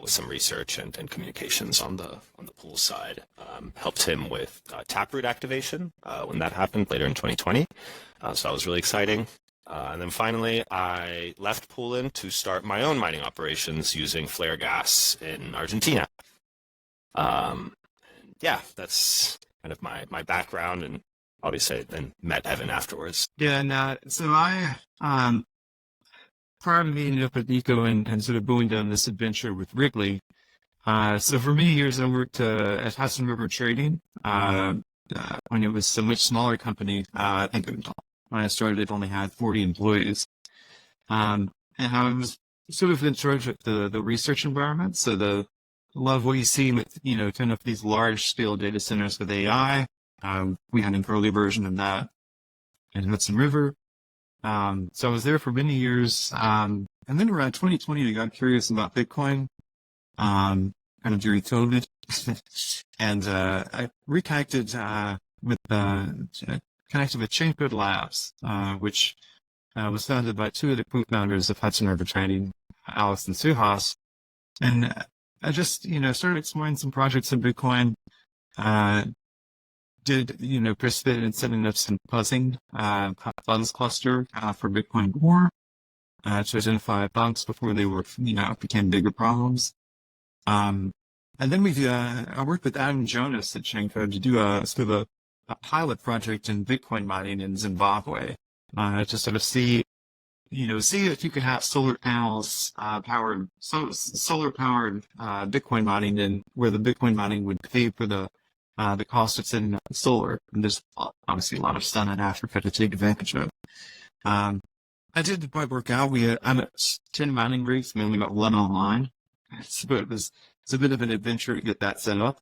with some research and communications on the pool side. Helped him with Taproot activation when that happened later in 2020. So that was really exciting. And then finally, I left Poolin to start my own mining operations using flare gas in Argentina. That's kind of my background, and obviously then met Evan afterwards. Yeah, and so I, prior to meeting up with Nico and sort of going down this adventure with Rigley, so for many years I worked at Hudson River Trading when it was a much smaller company. I think when I started, it only had 40 employees. And I was sort of in charge of the research environment. So a lot of what you see with, kind of these large scale data centers with AI, we had an early version of that in Hudson River. So I was there for many years. And then around 2020, I got curious about Bitcoin, kind of during COVID. And I reconnected connected with Chaincode Labs, which was founded by two of the co-founders of Hudson River Trading, Alex and Suhas. And I just, started exploring some projects in Bitcoin, participated in setting up some buzzing, funds cluster for Bitcoin Core to identify bugs before they were, became bigger problems. And then I worked with Adam Jonas at Chaincode to do a pilot project in Bitcoin mining in Zimbabwe, to sort of see if you could have solar panels solar powered Bitcoin mining, and where the Bitcoin mining would pay for the cost of setting up the solar. And there's obviously a lot of sun in Africa to take advantage of. I did quite work out. I'm at 10 mining rigs, mainly got one online. So it's a bit of an adventure to get that set up.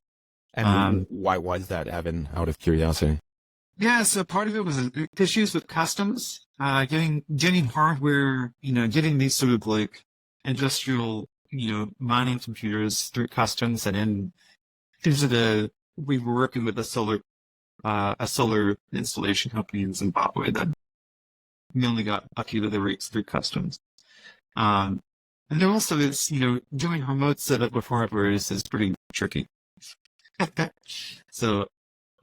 And why was that, Evan, out of curiosity? Yeah, so part of it was issues with customs, getting hardware, getting these sort of like industrial, mining computers through customs. And then we were working with a solar installation company in Zimbabwe that we only got a few of the rigs through customs. And there also is, doing remote setup with hardware is pretty tricky. So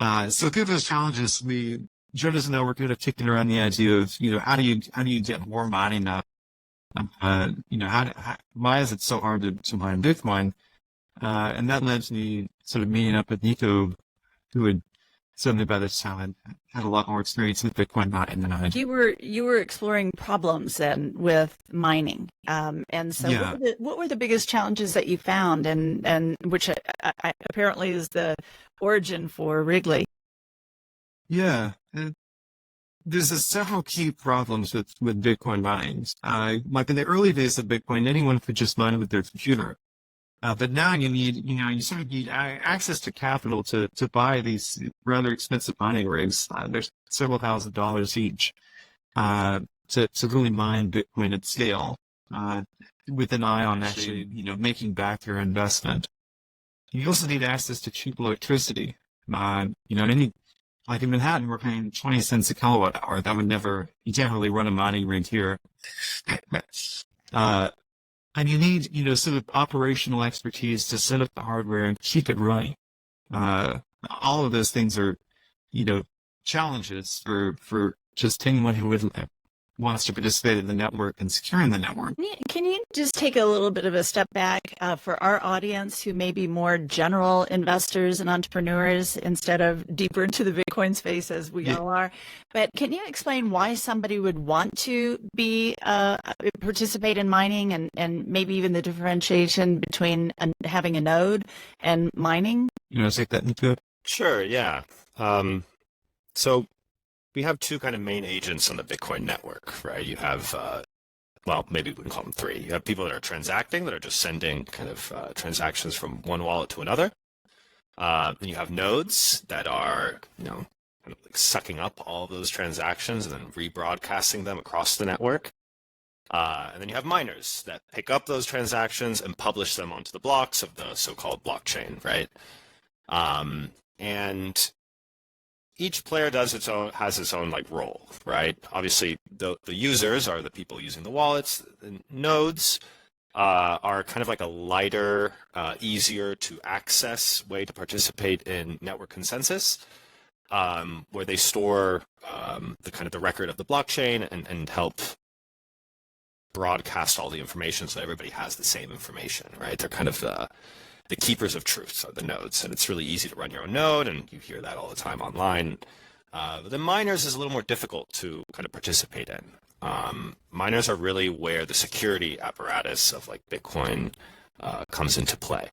through those challenges, Jonas and I were kind of kicking around the idea of, how do you get more mining up? Why is it so hard to mine Bitcoin? And that led to me sort of meeting up with Nico, who had certainly by this time had a lot more experience with Bitcoin mining than I. You were exploring problems then with mining, and so Yeah. what were the biggest challenges that you found, and which apparently is the origin for Rigley? Yeah, there's several key problems with Bitcoin mining. Like in the early days of Bitcoin, anyone could just mine with their computer. But now you sort of need access to capital to buy these rather expensive mining rigs. There's several $1,000s each, to really mine Bitcoin at scale, with an eye on actually, making back your investment. You also need access to cheap electricity. Like in Manhattan, we're paying 20 cents a kilowatt hour. You can't really run a mining rig here. And you need, sort of operational expertise to set up the hardware and keep it running. All of those things are, challenges for just anyone who would wants to participate in the network and securing the network. Can you just take a little bit of a step back for our audience who may be more general investors and entrepreneurs instead of deeper into the Bitcoin space as we all are? But can you explain why somebody would want to be participate in mining and maybe even the differentiation between having a node and mining? You want to take that, Nico? Sure, yeah. So we have two kind of main agents on the Bitcoin network, right? You have, well, maybe we can call them three. You have people that are transacting, that are just sending kind of transactions from one wallet to another. Then you have nodes that are, kind of like sucking up all of those transactions and then rebroadcasting them across the network. And then you have miners that pick up those transactions and publish them onto the blocks of the so-called blockchain, right? And each player has its own like role, right? Obviously, the users are the people using the wallets. The nodes are kind of like a lighter, easier to access way to participate in network consensus, where they store the record of the blockchain and help broadcast all the information so everybody has the same information, right? They're kind of the keepers of truth, so the nodes, and it's really easy to run your own node, and you hear that all the time online. The miners is a little more difficult to kind of participate in. Miners are really where the security apparatus of like Bitcoin comes into play.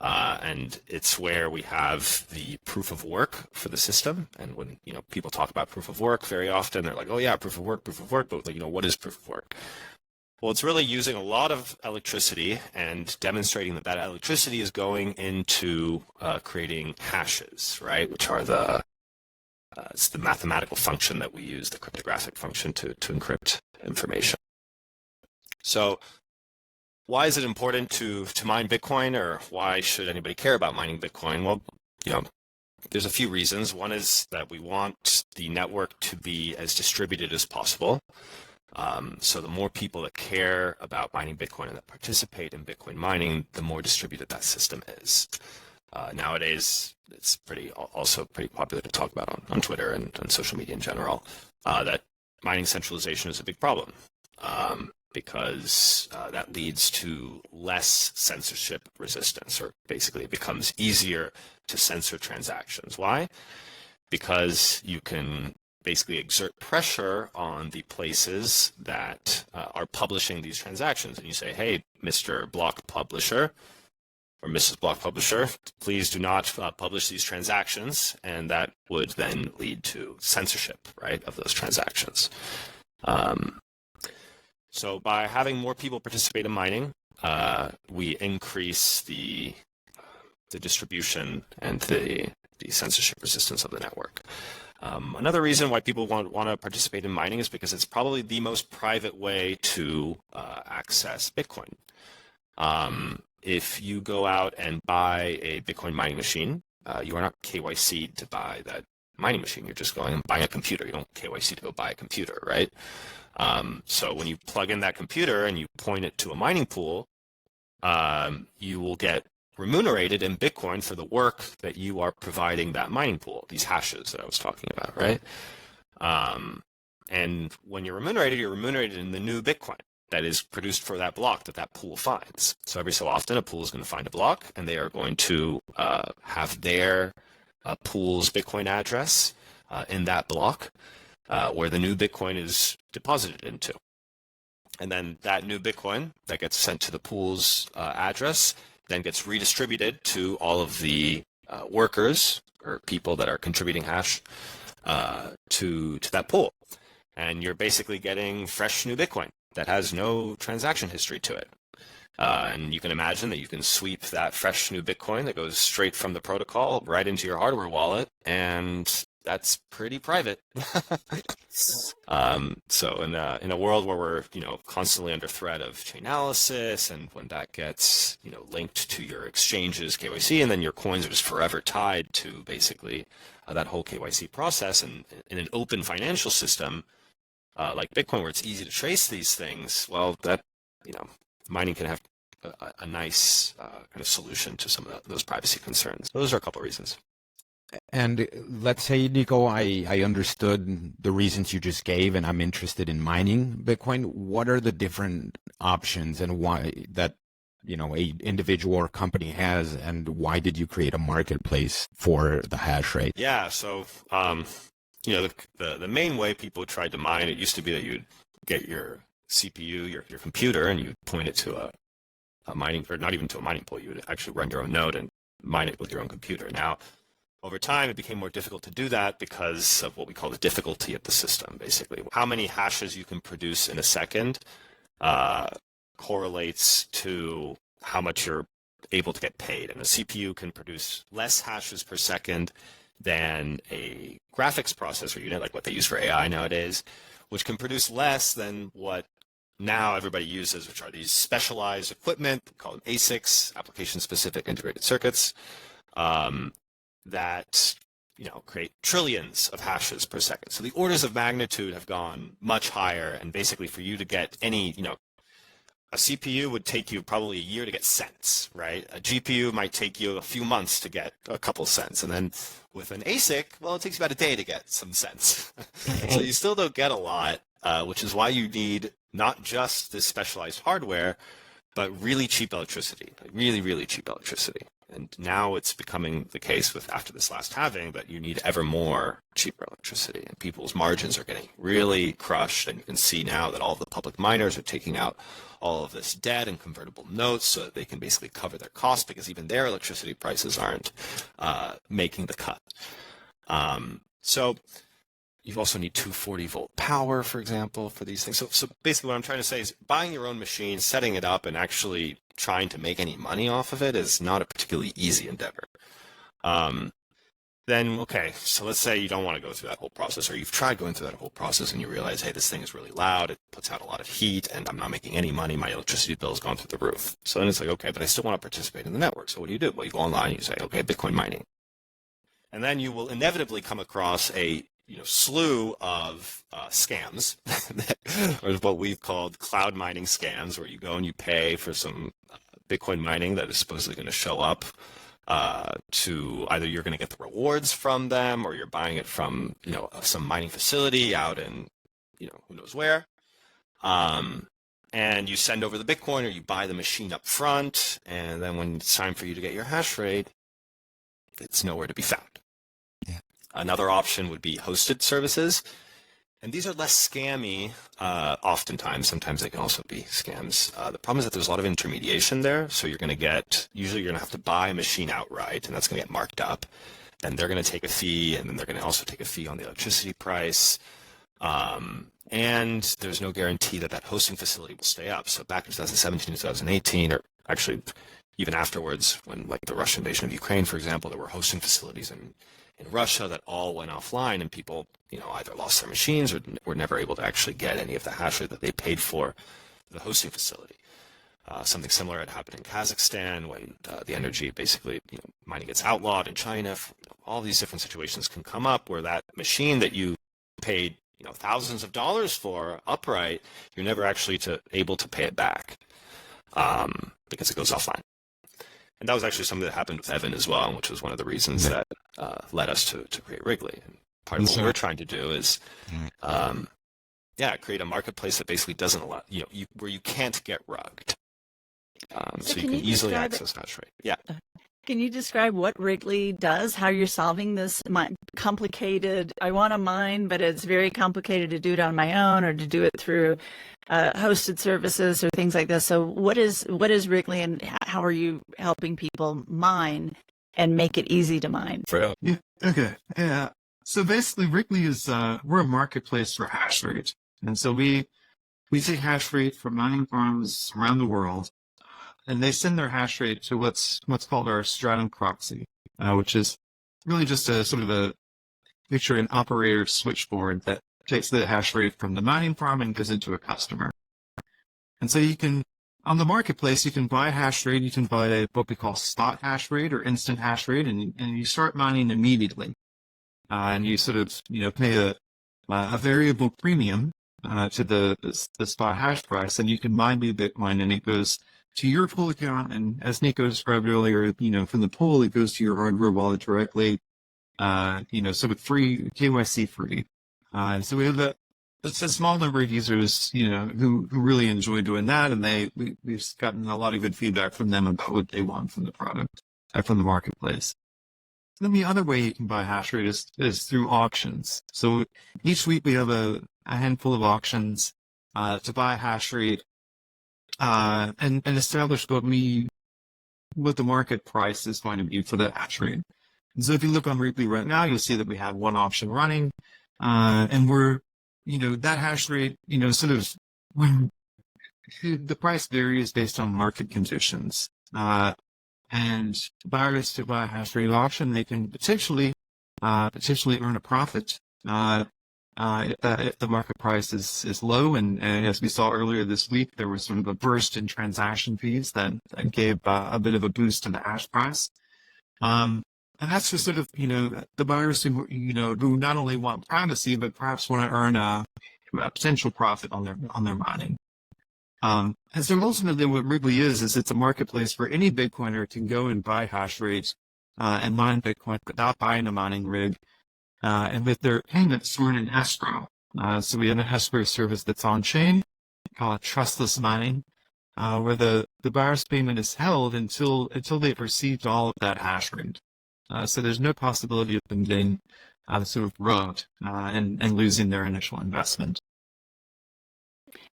And it's where we have the proof of work for the system. And when people talk about proof of work very often, they're like, oh yeah, proof of work, but like, what is proof of work? Well, it's really using a lot of electricity and demonstrating that electricity is going into creating hashes, right? Which are it's the mathematical function that we use, the cryptographic function to encrypt information. So why is it important to mine Bitcoin, or why should anybody care about mining Bitcoin? Well, there's a few reasons. One is that we want the network to be as distributed as possible. So the more people that care about mining Bitcoin and that participate in Bitcoin mining, the more distributed that system is. Nowadays, it's also pretty popular to talk about on Twitter and on social media in general, that mining centralization is a big problem, because that leads to less censorship resistance, or basically it becomes easier to censor transactions. Why? Because you can basically exert pressure on the places that are publishing these transactions. And you say, hey, Mr. Block Publisher or Mrs. Block Publisher, please do not publish these transactions. And that would then lead to censorship, right, of those transactions. So by having more people participate in mining, we increase the distribution and the censorship resistance of the network. Another reason why people want to participate in mining is because it's probably the most private way to access Bitcoin. If you go out and buy a Bitcoin mining machine, you are not KYC'd to buy that mining machine. You're just going and buying a computer. You don't KYC to go buy a computer, right? So when you plug in that computer and you point it to a mining pool, you will get remunerated in Bitcoin for the work that you are providing that mining pool, these hashes that I was talking about, right? And when you're remunerated in the new Bitcoin that is produced for that block that pool finds. So every so often, a pool is going to find a block, and they are going to have their pool's Bitcoin address in that block where the new Bitcoin is deposited into. And then that new Bitcoin that gets sent to the pool's address then gets redistributed to all of the workers or people that are contributing hash to that pool. And you're basically getting fresh new Bitcoin that has no transaction history to it. And you can imagine that you can sweep that fresh new Bitcoin that goes straight from the protocol right into your hardware wallet, and that's pretty private. So in a world where we're constantly under threat of chainalysis, and when that gets linked to your exchanges KYC, and then your coins are just forever tied to basically that whole KYC process, and in an open financial system like Bitcoin, where it's easy to trace these things, well, that mining can have a nice kind of solution to some of those privacy concerns. Those are a couple of reasons. And let's say, Nico, I understood the reasons you just gave, and I'm interested in mining Bitcoin. What are the different options and why that, a individual or company has, and why did you create a marketplace for the hash rate? Yeah, so the main way people tried to mine, it used to be that you'd get your CPU, your computer, and you'd point it to a mining, or not even to a mining pool. You would actually run your own node and mine it with your own computer. Now, over time, it became more difficult to do that because of what we call the difficulty of the system, basically. How many hashes you can produce in a second correlates to how much you're able to get paid. And a CPU can produce less hashes per second than a graphics processor unit, like what they use for AI nowadays, which can produce less than what now everybody uses, which are these specialized equipment called ASICs, application-specific integrated circuits, that create trillions of hashes per second. So the orders of magnitude have gone much higher, and basically for you to get any, a CPU would take you probably a year to get cents, right? A GPU might take you a few months to get a couple cents, and then with an ASIC, well, it takes you about a day to get some cents. So you still don't get a lot, which is why you need not just this specialized hardware, but really cheap electricity, like really, really cheap electricity. And now it's becoming the case after this last halving that you need ever more cheaper electricity, and people's margins are getting really crushed. And you can see now that all the public miners are taking out all of this debt and convertible notes so that they can basically cover their costs, because even their electricity prices aren't making the cut. So you also need 240-volt power, for example, for these things. So basically what I'm trying to say is buying your own machine, setting it up, and actually trying to make any money off of it is not a particularly easy endeavor. Then, okay, so let's say you don't want to go through that whole process, or you've tried going through that whole process and you realize, hey, this thing is really loud, it puts out a lot of heat, and I'm not making any money, my electricity bill has gone through the roof. So then it's like, okay, but I still want to participate in the network. So what do? Well, you go online, you say, okay, Bitcoin mining. And then you will inevitably come across a slew of scams, or what we've called cloud mining scams, where you go and you pay for some Bitcoin mining that is supposedly going to show up to either you're going to get the rewards from them, or you're buying it from some mining facility out in who knows where, and you send over the Bitcoin, or you buy the machine up front, and then when it's time for you to get your hash rate, it's nowhere to be found. Another option would be hosted services, and these are less scammy oftentimes. Sometimes they can also be scams. The problem is that there's a lot of intermediation there, so usually you're going to have to buy a machine outright, and that's going to get marked up, and they're going to take a fee, and then they're going to also take a fee on the electricity price, and there's no guarantee that hosting facility will stay up. So back in 2017, 2018, or actually even afterwards, when like the Russian invasion of Ukraine, for example, there were hosting facilities in Russia that all went offline, and people, either lost their machines or were never able to actually get any of the hash rate that they paid for the hosting facility. Something similar had happened in Kazakhstan when the energy, basically, mining gets outlawed in China. All these different situations can come up where that machine that you paid, thousands of dollars for upright, you're never actually able to pay it back because it goes offline. And that was actually something that happened with Evan as well, which was one of the reasons that led us to create Rigley. And part of what we're trying to do is, create a marketplace that basically doesn't allow, where you can't get rugged. So you can easily access hash rate. Yeah. Can you describe what Rigley does, how you're solving this complicated, I want to mine, but it's very complicated to do it on my own or to do it through hosted services or things like this. So what is Rigley, and how are you helping people mine and make it easy to mine? Yeah. Okay. Yeah. So basically Rigley is, we're a marketplace for hash rate. And so we take hash rate from mining farms around the world, and they send their hash rate to what's called our Stratum proxy, which is really just a sort of a picture an operator switchboard that takes the hash rate from the mining farm and goes into a customer. And so you can, on the marketplace, you can buy hash rate, you can buy what we call spot hash rate or instant hash rate, and you start mining immediately. And you sort of, pay a variable premium to the spot hash price, and you can mine the Bitcoin, and it goes to your pool account. And as Nico described earlier, from the pool, it goes to your hardware wallet directly. so with free KYC free. So we have it's a small number of users, who really enjoy doing that, and we've gotten a lot of good feedback from them about what they want from the product, from the marketplace. Then the other way you can buy hash rate is through auctions. So each week we have a handful of auctions to buy hash rate and establish what the market price is going to be for the hash rate. And so if you look on Rigley right now, you'll see that we have one auction running, and we're that hash rate, sort of when the price varies based on market conditions. And buyers to buy a hash rate auction, they can potentially earn a profit if the market price is low. And as we saw earlier this week, there was sort of a burst in transaction fees that gave a bit of a boost to the hash price. And that's just sort of, the buyers who not only want privacy, but perhaps want to earn a potential profit on their mining. And so ultimately what Rigley is it's a marketplace where any Bitcoiner can go and buy hash rate and mine Bitcoin without buying a mining rig, and with their payments stored in escrow. So we have an escrow service that's on chain, called trustless mining, where the buyer's payment is held until they've received all of that hash rate. So there's no possibility of them getting sort of robbed and losing their initial investment.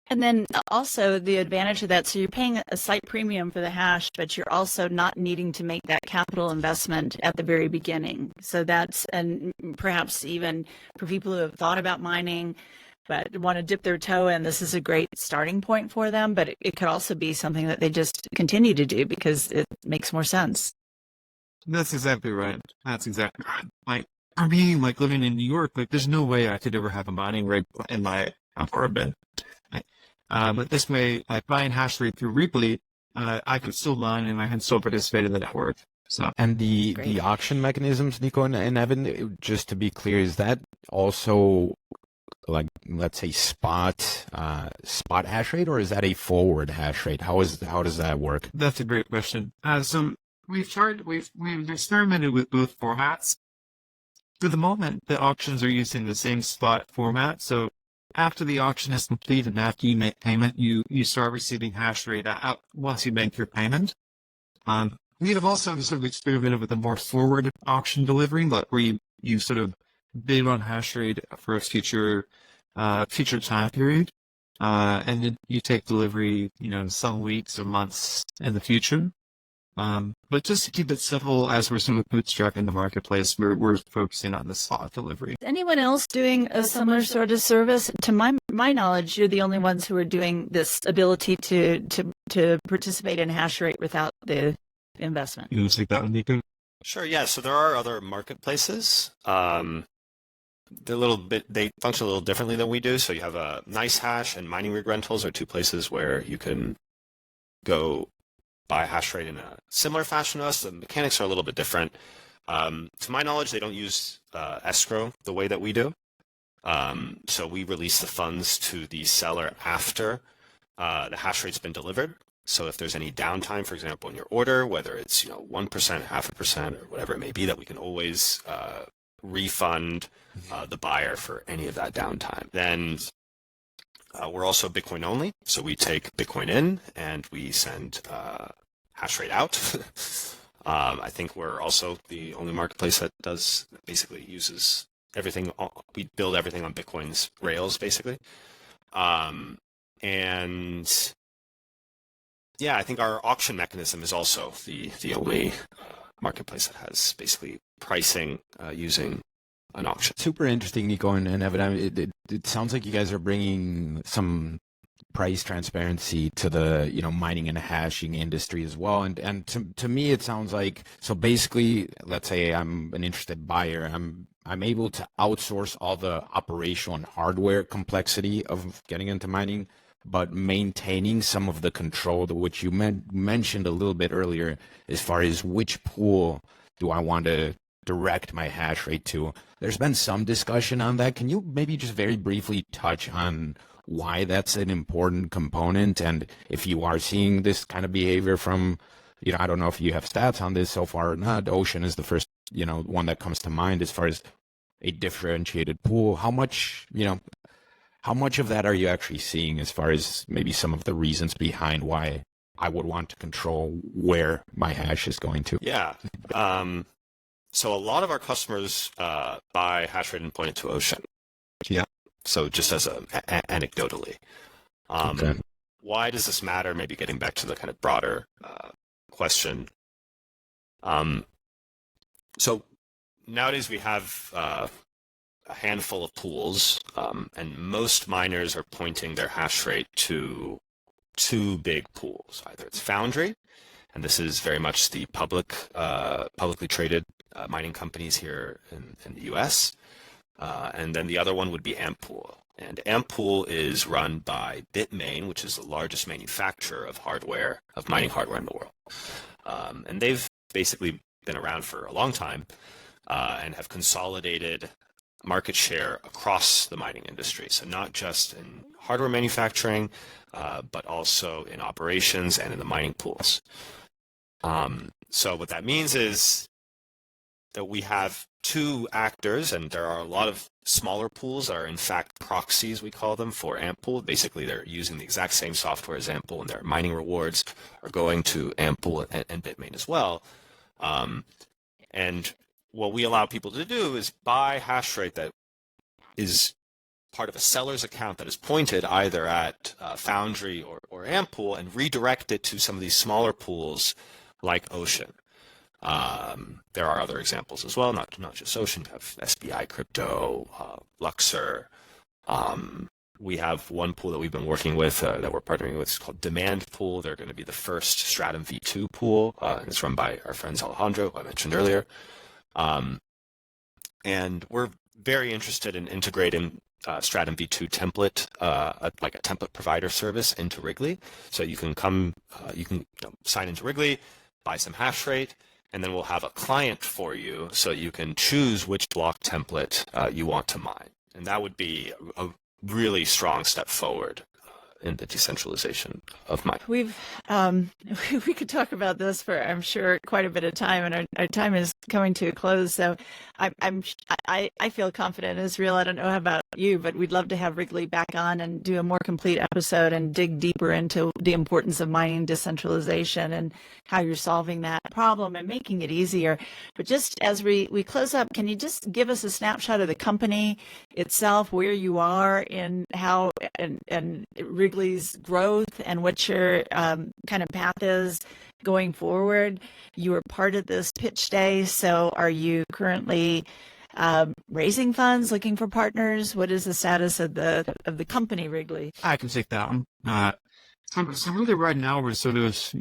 And then also the advantage of that, so you're paying a slight premium for the hash, but you're also not needing to make that capital investment at the very beginning. So that's, and perhaps even for people who have thought about mining, but want to dip their toe in, this is a great starting point for them, but it could also be something that they just continue to do because it makes more sense. That's exactly right. Like, for me, like living in New York, like there's no way I could ever have a mining rig in my apartment. But this way, like buying hash rate through Rigley, I could still mine and I can still participate in the network. So, and the auction mechanisms, Nico and Evan, just to be clear, is that also like, let's say spot hash rate, or is that a forward hash rate? How does that work? That's a great question. So we've experimented with both formats. For the moment, the auctions are using the same spot format. So after the auction is complete and after you make payment, you start receiving hash rate out once you make your payment. We have also sort of experimented with a more forward auction delivery, but where you sort of bid on hash rate for a future time period, and then you take delivery, some weeks or months in the future. But just to keep it simple, as we're sort of bootstrapping the marketplace, we're focusing on the spot delivery. Is anyone else doing a similar sort of service? To my knowledge, you're the only ones who are doing this ability to participate in hash rate without the investment. You want to take that one, Nico? Sure, yeah. So there are other marketplaces. They function a little differently than we do. So you have a Nice Hash and Mining Rig Rentals are two places where you can go buy hash rate in a similar fashion to us. The mechanics are a little bit different. To my knowledge, they don't use escrow the way that we do. So we release the funds to the seller after the hash rate's been delivered. So if there's any downtime, for example, in your order, whether it's 1%, 0.5%, or whatever it may be, that we can always refund the buyer for any of that downtime. Then we're also Bitcoin only, so we take Bitcoin in and we send hash rate out. I think we're also the only marketplace that basically uses everything. We build everything on Bitcoin's rails, basically. And yeah, I think our auction mechanism is also the only marketplace that has basically pricing using an auction. Super interesting, Nico and Evan. I mean, it sounds like you guys are bringing some price transparency to the mining and hashing industry as well. And to me, it sounds like, so basically, let's say I'm an interested buyer. I'm able to outsource all the operational and hardware complexity of getting into mining, but maintaining some of the control, which you mentioned a little bit earlier, as far as which pool do I want to direct my hash rate to. There's been some discussion on that. Can you maybe just very briefly touch on why that's an important component, and if you are seeing this kind of behavior from, I don't know if you have stats on this so far or not. Ocean is the first one that comes to mind as far as a differentiated pool. How much of that are you actually seeing as far as maybe some of the reasons behind why I would want to control where my hash is going to? Yeah. So a lot of our customers buy hash rate and point it to Ocean. Yeah. So just as anecdotally, Okay. why does this matter? Maybe getting back to the kind of broader question. So nowadays we have a handful of pools, and most miners are pointing their hash rate to two big pools. Either it's Foundry, and this is very much the publicly traded mining companies here in the US, and then the other one would be Ampool. And Ampool is run by Bitmain, which is the largest manufacturer of mining hardware in the world. And they've basically been around for a long time and have consolidated market share across the mining industry. So not just in hardware manufacturing, but also in operations and in the mining pools. So what that means is that we have two actors, and there are a lot of smaller pools that are in fact proxies, we call them, for Ampool. Basically, they're using the exact same software as Ampool, and their mining rewards are going to Ampool and Bitmain as well. And what we allow people to do is buy hash rate that is part of a seller's account that is pointed either at Foundry or Ampool, and redirect it to some of these smaller pools like Ocean. There are other examples as well, not just Ocean. You have SBI Crypto, Luxor. We have one pool that we've been working with that we're partnering with. It's called Demand Pool. They're going to be the first Stratum V2 pool. And it's run by our friends Alejandro, who I mentioned earlier. And we're very interested in integrating Stratum V2 template, like a template provider service, into Rigley. So you can sign into Rigley, buy some hash rate, and then we'll have a client for you so you can choose which block template you want to mine. And that would be a really strong step forward in the decentralization of mining. We could talk about this for, I'm sure, quite a bit of time, and our time is coming to a close. So I feel confident it's real. I don't know how about you, but we'd love to have Rigley back on and do a more complete episode and dig deeper into the importance of mining decentralization and how you're solving that problem and making it easier. But just as we close up, can you just give us a snapshot of the company itself, where you are in how and Wrigley's growth, and what your kind of path is going forward? You were part of this pitch day, so are you currently raising funds, looking for partners? What is the status of the company, Rigley? I can take that one. So really right now we're sort of,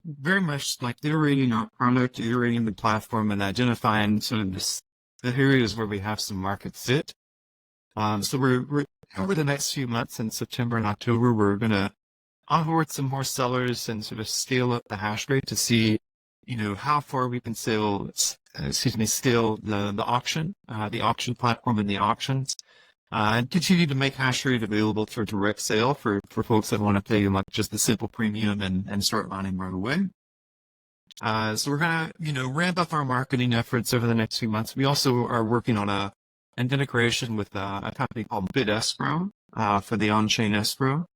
very much like iterating our product, iterating the platform, and identifying sort of the areas where we have some market fit. So we're over the next few months in September and October, we're going to onboard some more sellers and sort of scale up the hash rate to see, how far we can scale the auction platform and the auctions, and continue to make hash rate available for direct sale for folks that want to pay like just the simple premium and start mining right away. So we're going to, ramp up our marketing efforts over the next few months. We also are working on an integration with a company called BitEscrow for the on-chain escrow.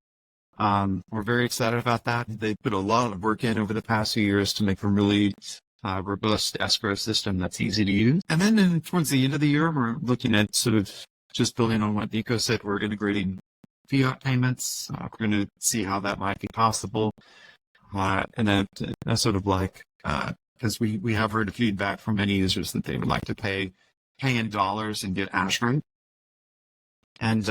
We're very excited about that. They put a lot of work in over the past few years to make a really robust escrow system that's easy to use. And then towards the end of the year, we're looking at sort of just building on what Nico said. We're integrating fiat payments. We're going to see how that might be possible. And then that's sort of like, because we have heard feedback from many users that they would like to pay in dollars and get hash rate. And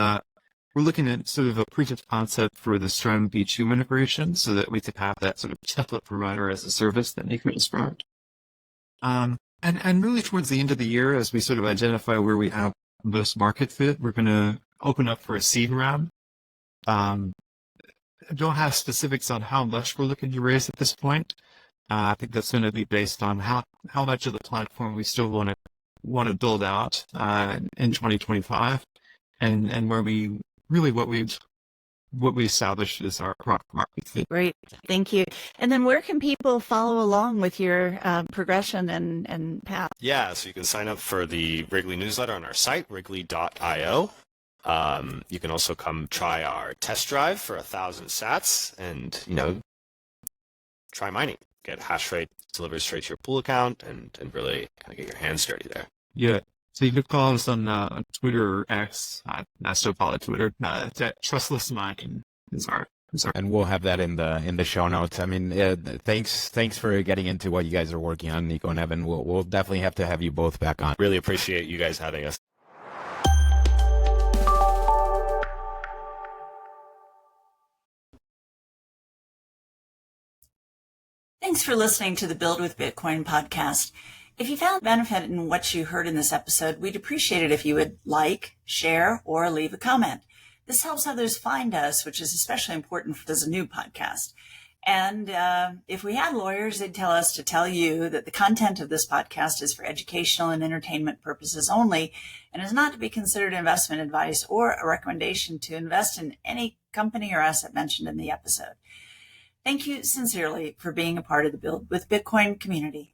we're looking at sort of a proof of concept for the Stratum V2 integration so that we could have that sort of template provider as a service that Nico described. And really towards the end of the year, as we sort of identify where we have most market fit, we're going to open up for a seed round. I don't have specifics on how much we're looking to raise at this point. I think that's going to be based on how much of the platform we still want to build out in 2025, and where what we've what we established as our product market fit. Great. Thank you. And then where can people follow along with your progression and path? Yeah, so you can sign up for the Rigley newsletter on our site, wrigley.io. You can also come try our test drive for 1,000 sats and, try mining. Get hash rate delivered straight to your pool account and really kind of get your hands dirty there. Yeah. So you can follow us on Twitter or X. I still follow Twitter. It's at Trustless Mining is our. And we'll have that in the show notes. I mean, thanks for getting into what you guys are working on, Nico and Evan. We'll definitely have to have you both back on. Really appreciate you guys having us. Thanks for listening to the Build with Bitcoin podcast. If you found benefit in what you heard in this episode, we'd appreciate it if you would like, share, or leave a comment. This helps others find us, which is especially important for this new podcast. And if we had lawyers, they'd tell us to tell you that the content of this podcast is for educational and entertainment purposes only and is not to be considered investment advice or a recommendation to invest in any company or asset mentioned in the episode. Thank you sincerely for being a part of the Build with Bitcoin community.